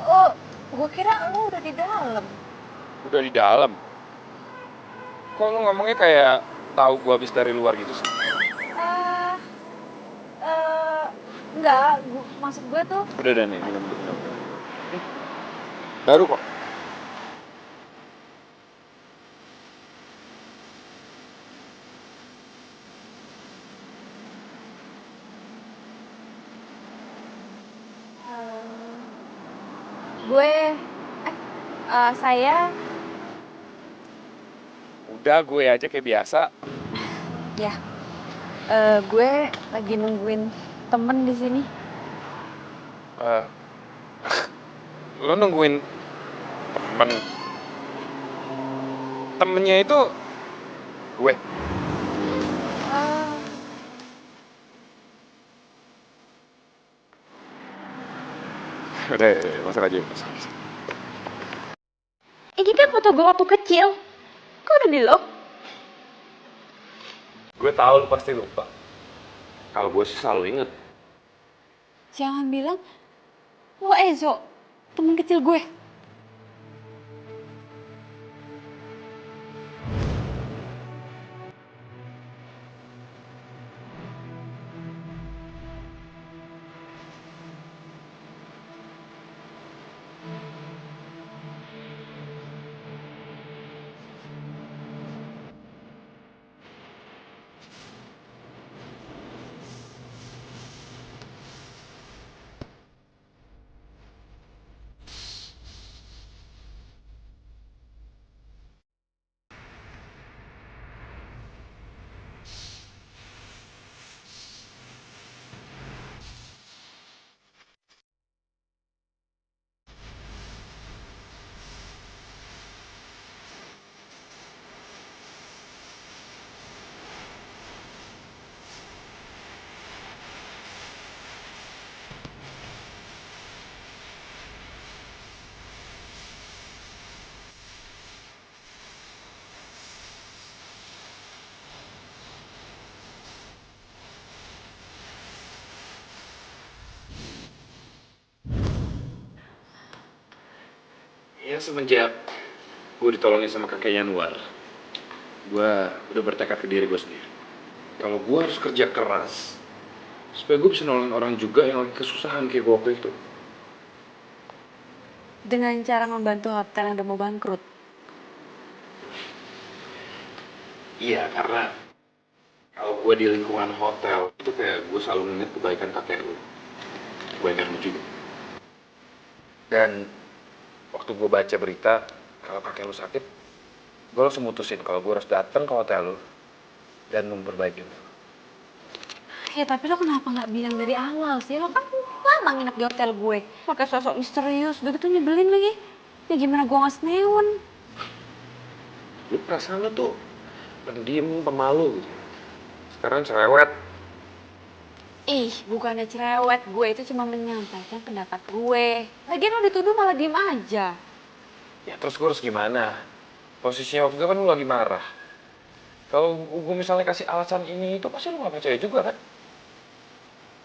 Oh, gue kira lu udah di dalam. Udah di dalam. Kok lu ngomongnya kayak tahu gue habis dari luar gitu sih? Enggak, maksud gue tuh Udah nih, minum dulu. Baru kok. saya Udah gue aja kayak biasa. ya gue lagi nungguin temen di sini. Lo nungguin temen. Temennya itu gue. Udah, masuk aja. Masuk. Ini kan foto gue waktu kecil. Kok udah di lock? Gue tahu lu pasti lupa. Kalau gue sih selalu inget. Jangan bilang lo Enzo, temen kecil gue. Ya semenjak gue ditolongin sama kakek Yanuar, gue udah bertekad ke diri gue sendiri. Kalau gue harus kerja keras, supaya gue bisa nolongin orang juga yang lagi kesusahan kayak gue waktu itu. Dengan cara membantu hotel yang udah mau bangkrut. Iya, karena kalau gue di lingkungan hotel, itu kayak gue selalu inget kebaikan kakek lu. Kebaikan lu juga. Dan waktu gue baca berita kalau kakek lu sakit, gue langsung mutusin kalau gue harus datang ke hotel lu dan memperbaiki lu. Ya tapi lo kenapa nggak bilang dari awal sih? Lo kan lama nginep di hotel gue. Pakai sosok misterius, udah gitu nyebelin lagi. Ya gimana gue nggak senewan? Lu perasaan lu tuh pendiam, pemalu gitu. Sekarang cerewet. Ih, bukannya cerewet, gue itu cuma menyampaikan pendapat gue. Lagian lo dituduh malah diem aja. Ya terus gue harus gimana? Posisinya waktu itu kan lu lagi marah. Kalau gue misalnya kasih alasan ini itu pasti lu gak percaya juga kan?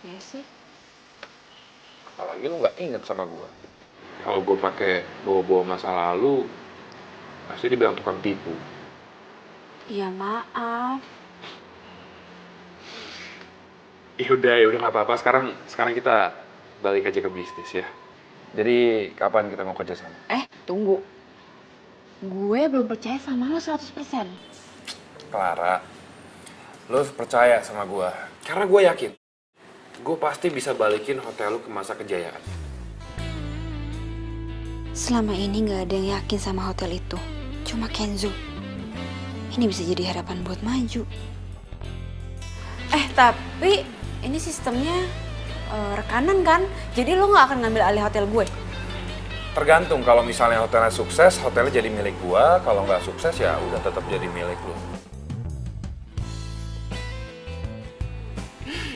Iya sih. Apalagi lu gak inget sama gue. Kalau gue pakai bawa-bawa masa lalu, pasti dibilang tukang tipu. Iya maaf. Ya udah nggak apa-apa. Sekarang kita balik aja ke bisnis ya. Jadi kapan kita mau kerja sama? Tunggu. Gue belum percaya sama lo 100%. Clara, lo percaya sama gue. Karena gue yakin, gue pasti bisa balikin hotel lo ke masa kejayaan. Selama ini nggak ada yang yakin sama hotel itu. Cuma Kenzo. Ini bisa jadi harapan buat maju. Tapi ini sistemnya rekanan kan? Jadi lo nggak akan ngambil alih hotel gue? Tergantung, kalau misalnya hotelnya sukses, hotelnya jadi milik gue. Kalau nggak sukses ya udah tetap jadi milik lo.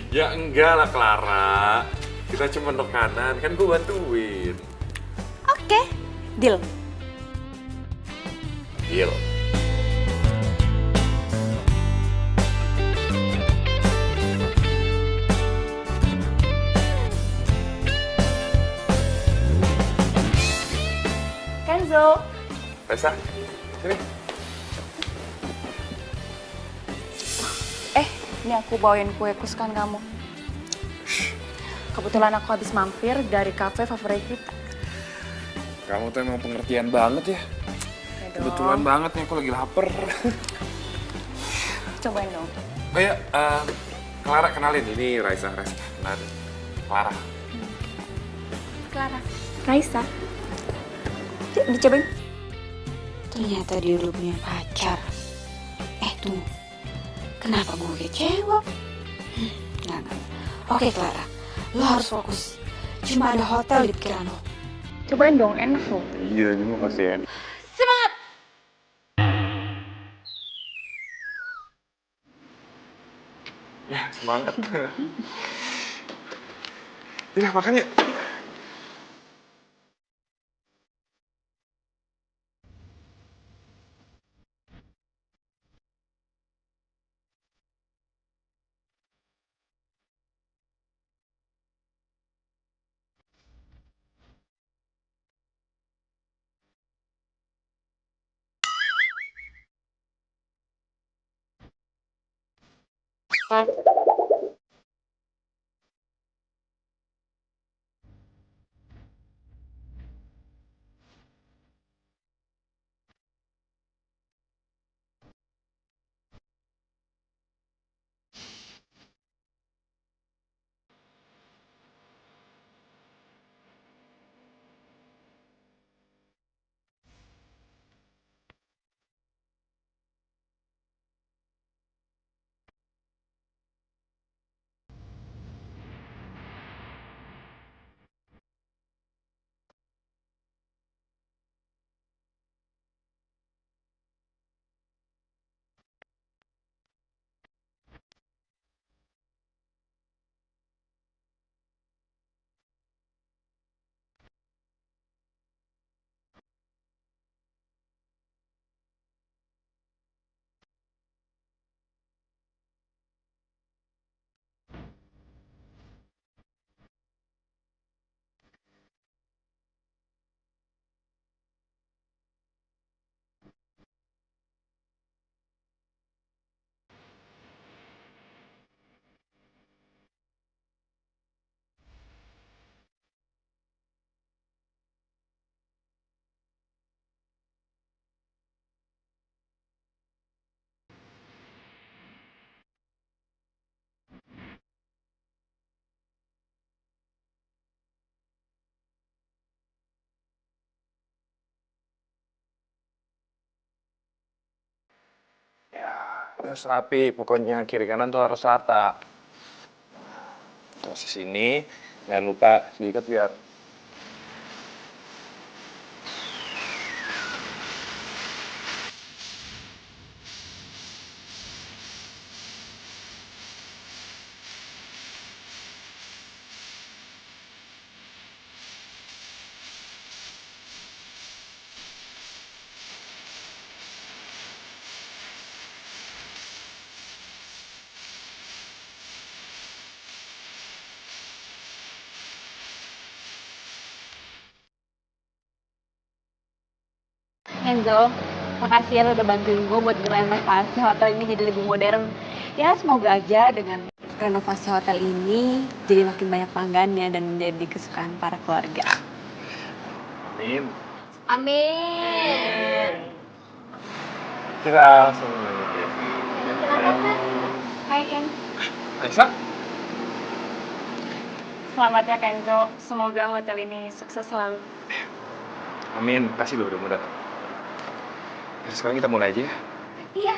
Ya enggak lah Clara, kita cuma rekanan, kan gue bantuin. Oke, deal. Deal. Kenzo. Resa, sini. Ini aku bawain kue kesukaan kamu. Kebetulan aku habis mampir dari kafe favorit kita. Kamu tuh emang pengertian banget ya. Kebetulan banget nih, aku lagi lapar. Cobain dong. Oh ya, Clara kenalin, ini Raisa. Kenalin. Clara. Clara. Raisa. Dicobain. Ternyata dia udah punya pacar. Tunggu. Kenapa gue kecewa? Nggak. Oke, Clara. Lo harus fokus. Cuma ada hotel di pikiran lo. Cobain dong, enak loh. Iya, ini makasih ya. Semangat! Ya, semangat. Udah, makan yuk. Harus rapi, pokoknya kiri kanan tuh harus rata. Terus di sini, jangan lupa diikat biar. Enzo, makasih ya lo udah bantuin gue buat renovasi hotel ini jadi lebih modern. Ya semoga aja dengan renovasi hotel ini jadi makin banyak pelanggannya dan menjadi kesukaan para keluarga. Amin. Amin. Kita langsung. Hai Ken. Aisyah. Selamat ya Kenzo, semoga hotel ini sukses selalu. Amin, kasih lo udah mau datang. Sekarang kita mulai aja ya. Iya.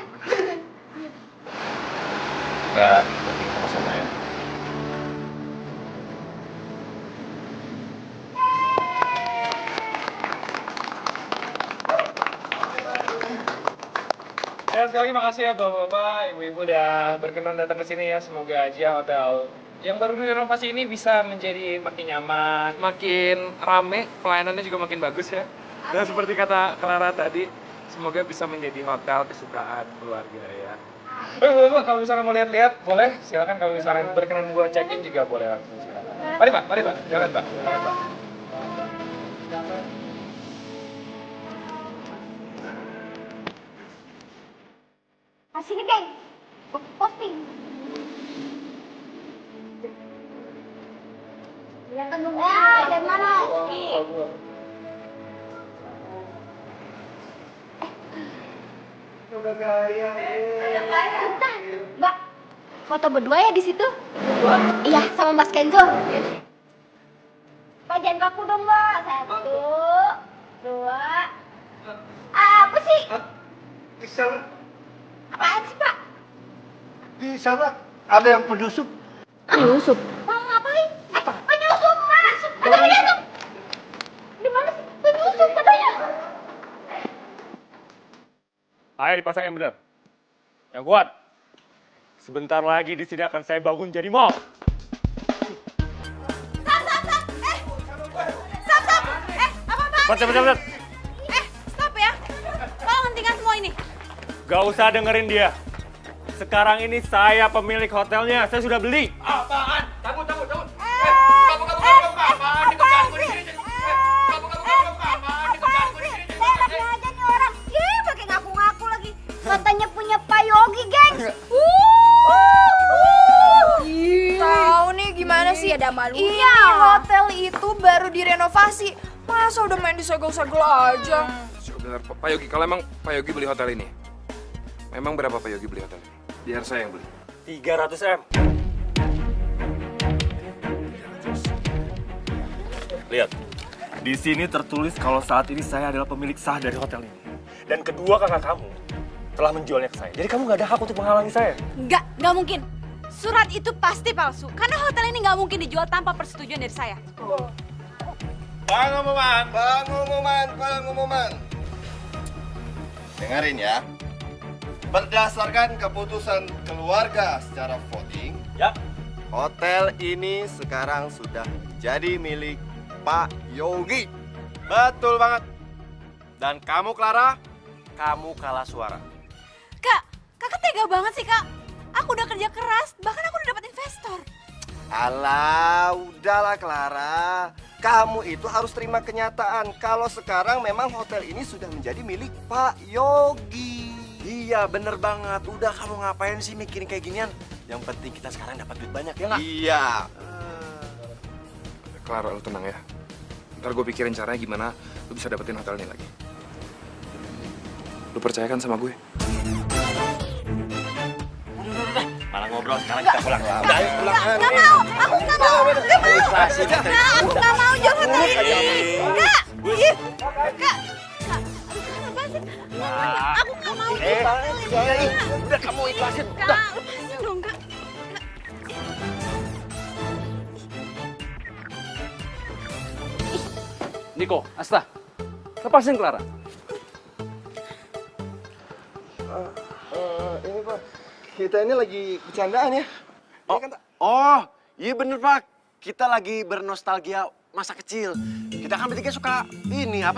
Nah, nanti kita sama ya. Ya, sekali lagi makasih ya Bapak-bapak, Ibu-ibu udah berkenan datang ke sini ya. Semoga aja hotel yang baru direnovasi ini bisa menjadi makin nyaman, makin rame, pelayanannya juga makin bagus ya. Dan seperti kata Clara tadi, semoga bisa menjadi hotel kesukaan keluarga ya. Bapak, kalau misalnya mau lihat-lihat, boleh. Silakan kalau misalnya berkenan gua check-in juga boleh langsung silakan. Mari Pak. Jangan Pak. Sini, geng. Posting. Dari mana? Udah kaya. Bentar, Mbak. Foto berdua ya di situ? Iya, sama Mas Kenzo. Mbak, jangan kaku dong, Mbak. 1, 2. Apa sih? Bisa, Apaan sih, Pak? bisa lah. Ada yang penyusup. Penyusup? Mau ngapain? Penyusup, Mas! Katanya tuh! Di mana sih? Penyusup katanya. Ayo dipasang yang benar. Yang kuat. Sebentar lagi di sini akan saya bangun jadi mall. Stop. Stop ya. Tolong hentikan semua ini. Gak usah dengerin dia. Sekarang ini saya pemilik hotelnya. Saya sudah beli. Apaan? Cabut. Katanya punya Pak Yogi, gengs. Tahu nih gimana sih? Ada malunya. Iya, hotel itu baru direnovasi. Masa udah main disegel-segel aja? Benar, Pak Yogi. Kalau emang Pak Yogi beli hotel ini, memang berapa Pak Yogi beli hotel ini? Biar saya yang beli. 300 M. Lihat, di sini tertulis kalau saat ini saya adalah pemilik sah dari hotel ini. Dan kedua kakak kamu telah menjualnya ke saya. Jadi kamu nggak ada hak untuk menghalangi saya. Nggak mungkin. Surat itu pasti palsu. Karena hotel ini nggak mungkin dijual tanpa persetujuan dari saya. Pengumuman. Dengerin ya. Berdasarkan keputusan keluarga secara voting, ya, hotel ini sekarang sudah jadi milik Pak Yogi. Betul banget. Dan kamu Clara, kamu kalah suara. Kakak tega banget sih, Kak. Aku udah kerja keras, bahkan aku udah dapat investor. Alah, udahlah Clara. Kamu itu harus terima kenyataan kalau sekarang memang hotel ini sudah menjadi milik Pak Yogi. Iya, bener banget. Udah kamu ngapain sih mikirin kayak ginian? Yang penting kita sekarang dapat duit banyak, ya nggak? Iya. Clara, lu tenang ya. Ntar gue pikirin caranya gimana lu bisa dapetin hotel ini lagi. Lu percaya kan sama gue? Malah ngobrol, sekarang kita pulang. Nggak mau, aku nggak mau. Aku nggak mau jual hotel ini. Kak. lepasin. Nah. Aku nggak mau. Udah kamu ikhlasin. Udah. Lepasin dong, Kak. Niko, Asta, lepasin Clara. Ini Pak, kita ini lagi bercandaan ya. Oh, iya bener Pak. Kita lagi bernostalgia masa kecil. Kita kan bertiga suka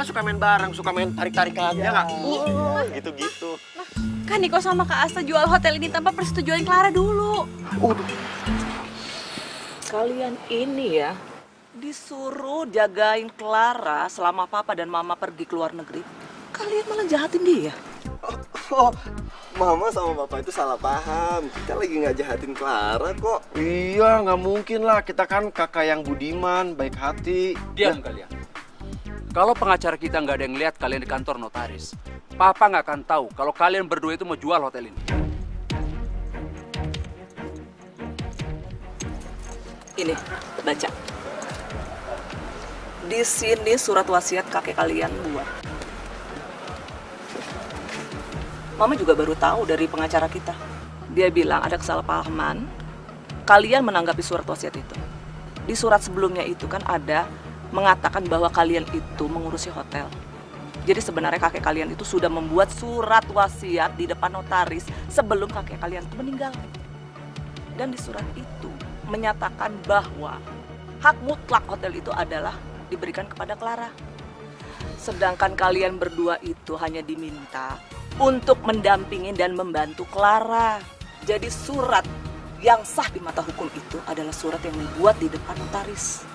suka main bareng, suka main tarik-tarikan, ya nggak? Gitu-gitu. Kan Niko sama Kak Asta jual hotel ini tanpa persetujuan Clara dulu. Kalian ini ya disuruh jagain Clara selama papa dan mama pergi ke luar negeri. Kalian malah jahatin dia. Oh, Mama sama Bapak itu salah paham. Kita lagi nggak jahatin Clara kok. Iya, nggak mungkin lah. Kita kan kakak yang budiman, baik hati. Diam kalian. Kalau pengacara kita nggak ada yang lihat kalian di kantor notaris, Papa nggak akan tahu kalau kalian berdua itu mau jual hotel ini. Ini, baca. Di sini surat wasiat kakek kalian buat. Mama juga baru tahu dari pengacara kita. Dia bilang ada kesalahpahaman, kalian menanggapi surat wasiat itu. Di surat sebelumnya itu kan ada mengatakan bahwa kalian itu mengurusi hotel. Jadi sebenarnya kakek kalian itu sudah membuat surat wasiat di depan notaris sebelum kakek kalian itu meninggal. Dan di surat itu menyatakan bahwa hak mutlak hotel itu adalah diberikan kepada Clara. Sedangkan kalian berdua itu hanya diminta untuk mendampingi dan membantu Clara. Jadi surat yang sah di mata hukum itu adalah surat yang dibuat di depan notaris.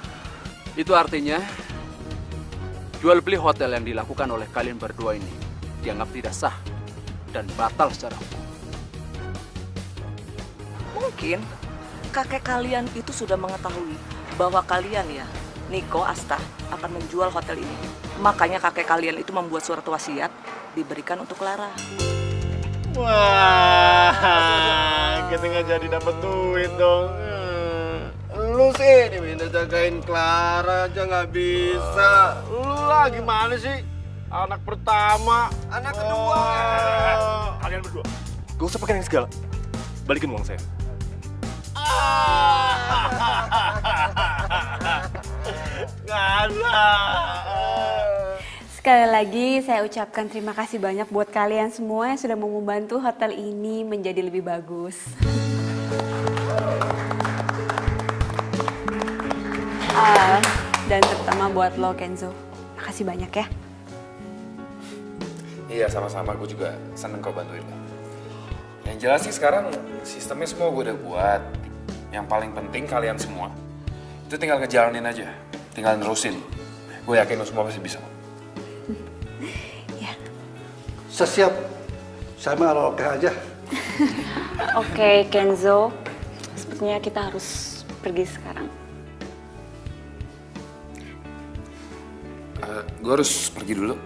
Itu artinya jual beli hotel yang dilakukan oleh kalian berdua ini dianggap tidak sah dan batal secara hukum. Mungkin kakek kalian itu sudah mengetahui bahwa kalian ya, Niko, Asta, akan menjual hotel ini. Makanya kakek kalian itu membuat surat wasiat diberikan untuk Clara. Wah, kita nggak jadi dapat duit dong. Lu sih diminta jagain Clara aja nggak bisa. Lu lah gimana sih? Anak pertama, anak kedua. Kalian berdua, gak usah pakai yang segala. Balikin uang saya. Nggak ada. Sekali lagi saya ucapkan terima kasih banyak buat kalian semua yang sudah mau membantu hotel ini menjadi lebih bagus. Dan terutama buat lo, Kenzo. Makasih banyak ya. Iya, sama-sama. Gue juga seneng kau bantuin lo. Yang jelas sih sekarang sistemnya semua gue udah buat. Yang paling penting kalian semua itu tinggal ngejalanin aja. Tinggal nerusin. Gue yakin lo semua pasti bisa. Siap. Saya mau oke aja. Oke, Kenzo. Sepertinya kita harus pergi sekarang. Gue harus pergi dulu.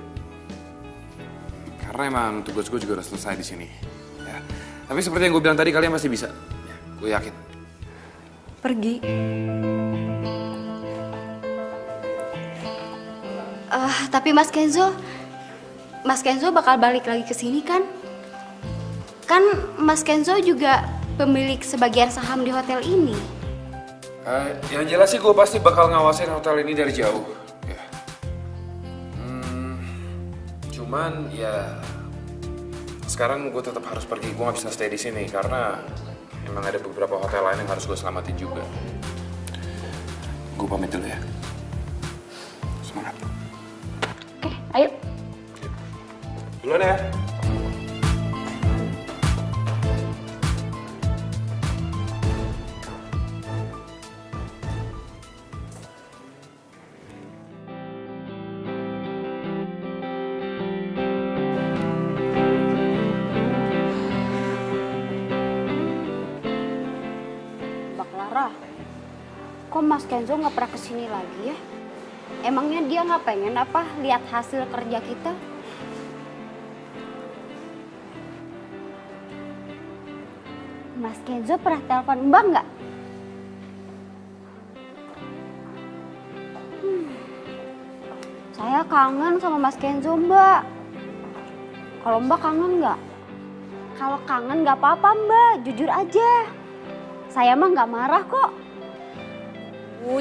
Karena emang tugas gue juga udah selesai di sini. Ya. Tapi seperti yang gue bilang tadi, kalian pasti bisa. Ya, gue yakin. Pergi? Tapi Mas Kenzo bakal balik lagi ke sini kan? Kan Mas Kenzo juga pemilik sebagian saham di hotel ini. Yang jelas sih gue pasti bakal ngawasin hotel ini dari jauh. Ya. Cuman ya sekarang gue tetap harus pergi. Gue nggak bisa stay di sini karena emang ada beberapa hotel lain yang harus gue selamatin juga. Gue pamit dulu ya. Semangat. Oke, ayo. Duluan ya. Mbak Clara, kok Mas Kenzo nggak pernah kesini lagi ya? Emangnya dia nggak pengen apa lihat hasil kerja kita? Mas Kenzo pernah telepon Mbak nggak? Saya kangen sama Mas Kenzo, Mbak. Kalau Mbak kangen nggak? Kalau kangen nggak apa-apa Mbak, jujur aja. Saya mah nggak marah kok.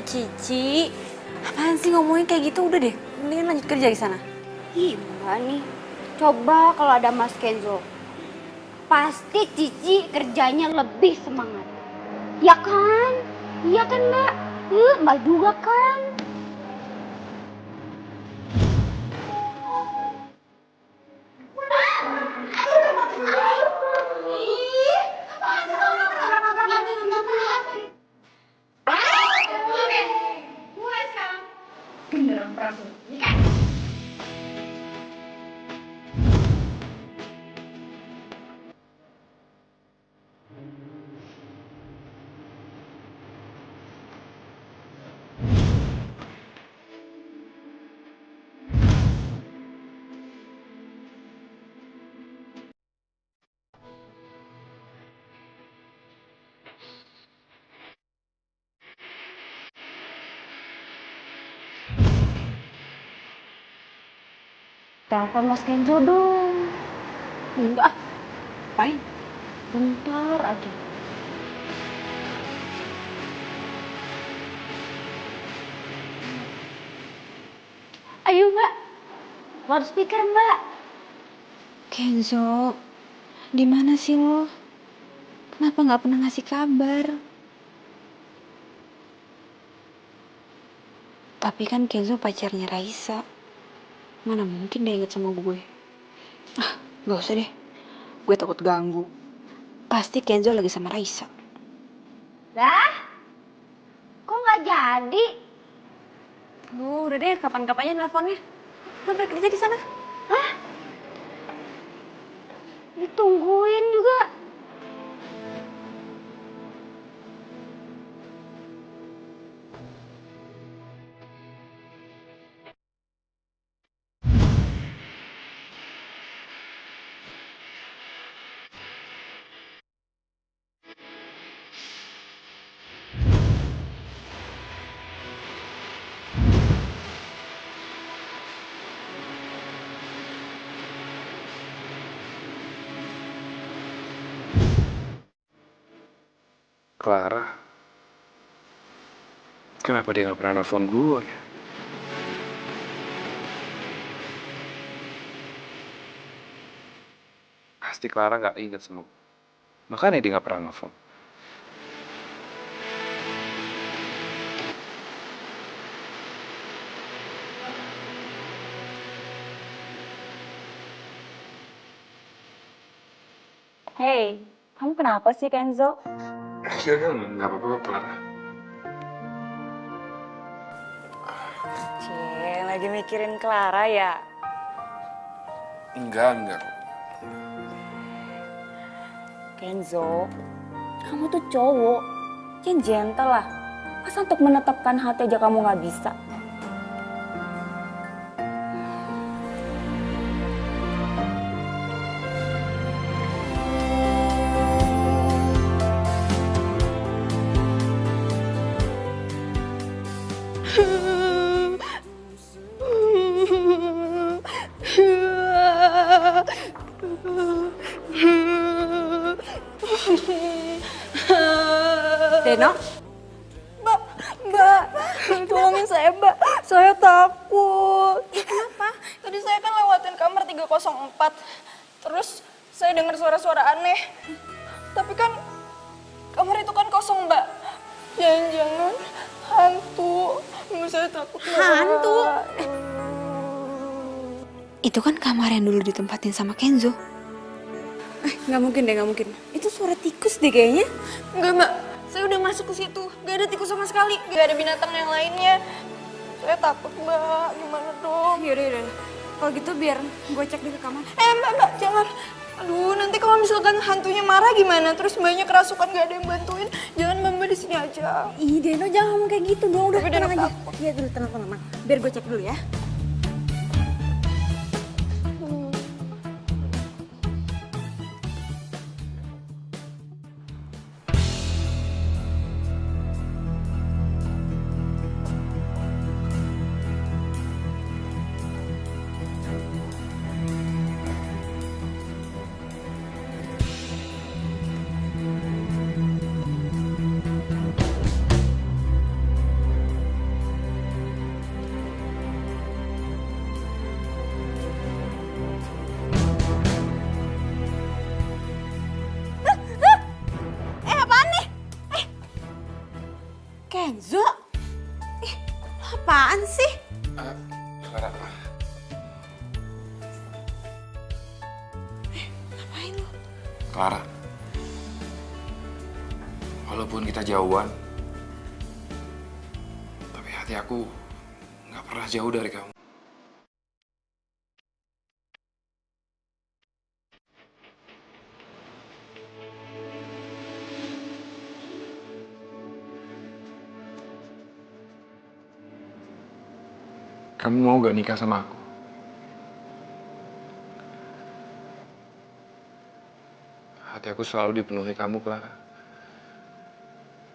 Cici, apaan sih ngomongin kayak gitu? Udah deh, mendingan lanjut kerja di sana. Ih Mbak nih, coba kalau ada Mas Kenzo. Pasti Cici kerjanya lebih semangat. Ya kan? Iya kan Mbak? Mbak juga kan? Telepon Mas Kenzo dong. Enggak. Ngapain? Bentar aja. Ayo Mbak. Loudspeaker Mbak. Kenzo, di mana sih lo? Kenapa nggak pernah ngasih kabar? Tapi kan Kenzo pacarnya Raisa. Mana mungkin dia inget sama gue. Gak usah deh. Gue takut ganggu. Pasti Kenzo lagi sama Raisa. Lah? Kok nggak jadi? Udah deh, kapan-kapannya nelfonnya. Lo kerja di sana? Hah? Ditungguin juga. Clara, kenapa dia nggak pernah nelfon gue ya? Pasti Clara nggak inget sama gue. Makanya dia nggak pernah nelfon. Hey, kamu kenapa sih Kenzo? Nggak apa-apa, Clara. Cie, lagi mikirin Clara ya? Enggak. Kenzo, kamu tuh cowok, yang gentle lah. Masa untuk menetapkan hati aja kamu nggak bisa? Deno? Mbak, tolongin saya Mbak, saya takut. Kenapa? Tadi saya kan lewatin kamar 304, terus saya dengar suara-suara aneh. Tapi kan kamar itu kan kosong Mbak, jangan-jangan hantu. Saya takut Mbak. Hantu? Itu kan kamar yang dulu ditempatin sama Kenzo. Nggak mungkin deh, nggak mungkin. Itu suara tikus deh kayaknya. Enggak Mbak, saya udah masuk ke situ, gak ada tikus sama sekali, gak ada binatang yang lainnya. Saya takut Mbak, gimana dong? Yaudah. Kalau gitu biar gue cek dulu ke kamar. Mbak, jangan. Aduh, nanti kalau misalkan hantunya marah gimana? Terus mbaknya kerasukan gak ada yang bantuin. Jangan Mbak di sini aja. Ih, Deno jangan ngomong kayak gitu dong. Udah, Tapi tenang Deno aja. takut. Iya, dulu tenang. Biar gue cek dulu ya. apaan sih? Clara. Ngapain lo? Clara. Walaupun kita jauhan, tapi hati aku nggak pernah jauh dari kamu. Kamu mau gak nikah sama aku? Hati aku selalu dipenuhi kamu, Clara.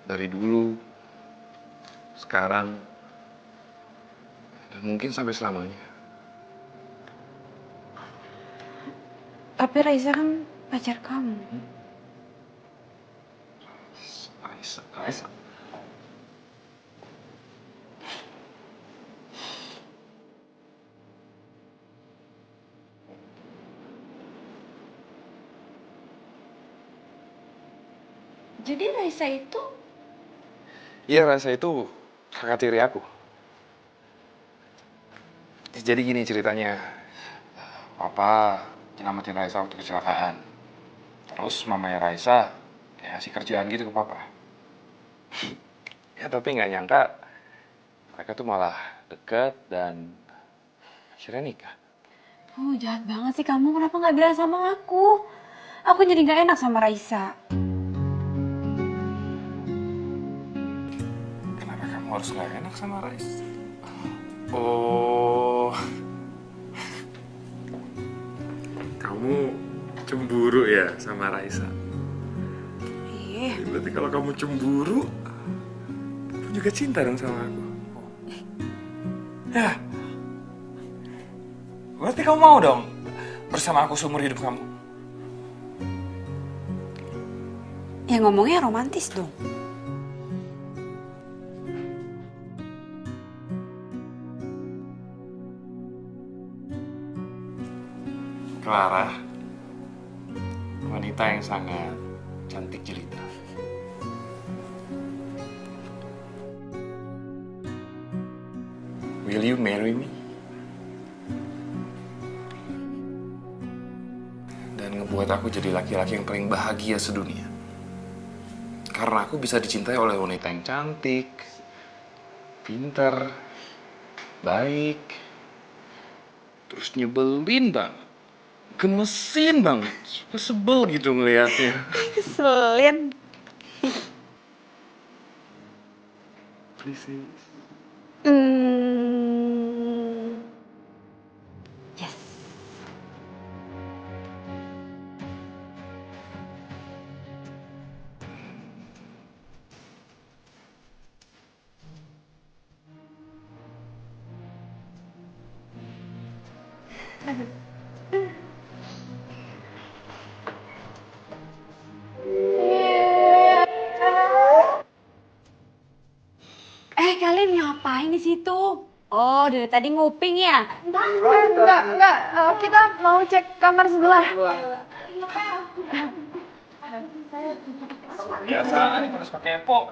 Dari dulu, sekarang, dan mungkin sampai selamanya. Tapi Raisa kan pacar kamu. Raisa. Jadi Raisa itu? Iya, Raisa itu kakak tiri aku. Jadi gini ceritanya. Papa nyelamatin Raisa waktu kecelakaan. Terus mamanya Raisa kasih kerjaan gitu ke Papa. Ya tapi nggak nyangka mereka tuh malah deket dan akhirnya nikah. Oh, jahat banget sih kamu. Kenapa nggak bilang sama aku? Aku jadi nggak enak sama Raisa. Kenapa kamu harus nggak enak sama Raisa? Oh, kamu cemburu ya sama Raisa? Iya. Berarti kalau kamu cemburu, kamu juga cinta dong sama aku. Ya, berarti kamu mau dong bersama aku seumur hidup kamu? Ya ngomongnya romantis dong. Clara, wanita yang sangat cantik jelita. Will you marry me? Dan ngebuat aku jadi laki-laki yang paling bahagia sedunia. Karena aku bisa dicintai oleh wanita yang cantik, pintar, baik, terus nyebelin banget. Gemesin banget, suka sebel gitu ngeliatnya. Keselin. Please. Yes. Kalian ngapain di situ? Oh, dari tadi nguping ya? Enggak. Kita mau cek kamar sebelah. Biasa, ini harus pakai kepo.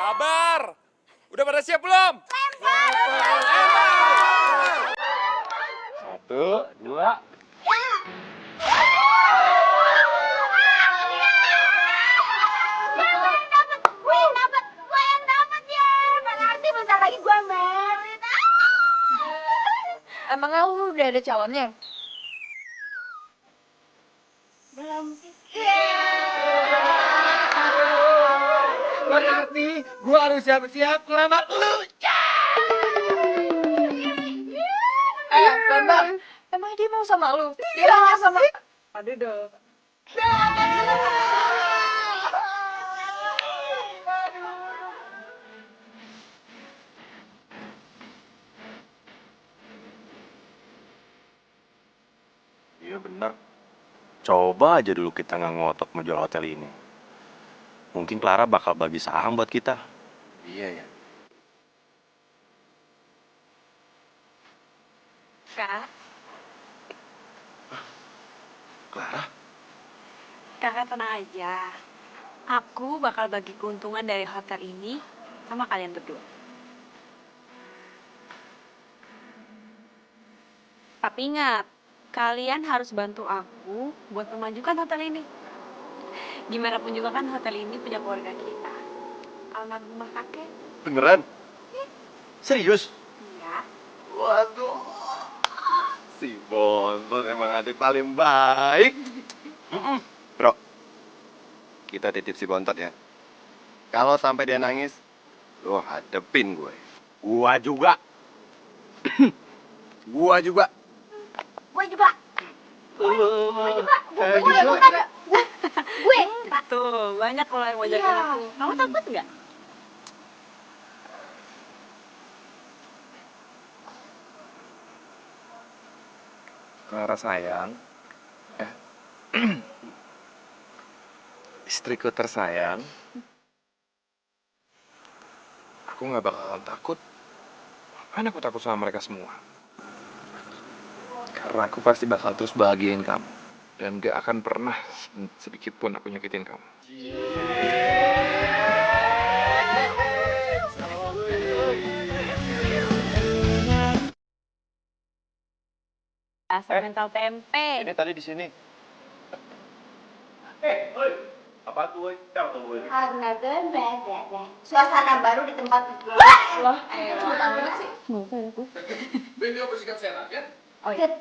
Sabar! Udah pada siap belum? Satu, dua. Emangnya lu udah ada calonnya? Belum. Berarti gua harus siap-siap ngelamar lu. Bambang, emang dia mau sama lu? Dia mau sama... Aduh dong. Iya benar. Coba aja dulu kita nggak ngotot mau jual hotel ini. Mungkin Clara bakal bagi saham buat kita. Iya ya. Kak, Clara? kakak tenang aja. Aku bakal bagi keuntungan dari hotel ini sama kalian berdua. Tapi ingat, kalian harus bantu aku buat memajukan hotel ini. Gimana pun juga kan hotel ini punya keluarga kita. Almarhumah kakek. Beneran? Serius? Iya. Waduh. Si Bontot emang adik paling baik. Bro, kita titip si Bontot ya. Kalau sampai dia nangis, lo hadepin gue. Gua juga. Gua juga. Gue juga. Gue. Tuh, banyak kalau yang mau jaga aku. Kamu takut nggak? Clara sayang. Istriku tersayang. Aku nggak bakalan takut. Ngapain aku takut sama mereka semua? Karena aku pasti bakal terus bahagiain kamu. Dan gak akan pernah sedikit pun aku nyakitin kamu. Asam mental tempe. Ini tadi di sini. Apa tuh, woy? Karena suasana baru di tempat itu. Loh, tahu sih. Beli apa sikat sehat ya? Oh, iya.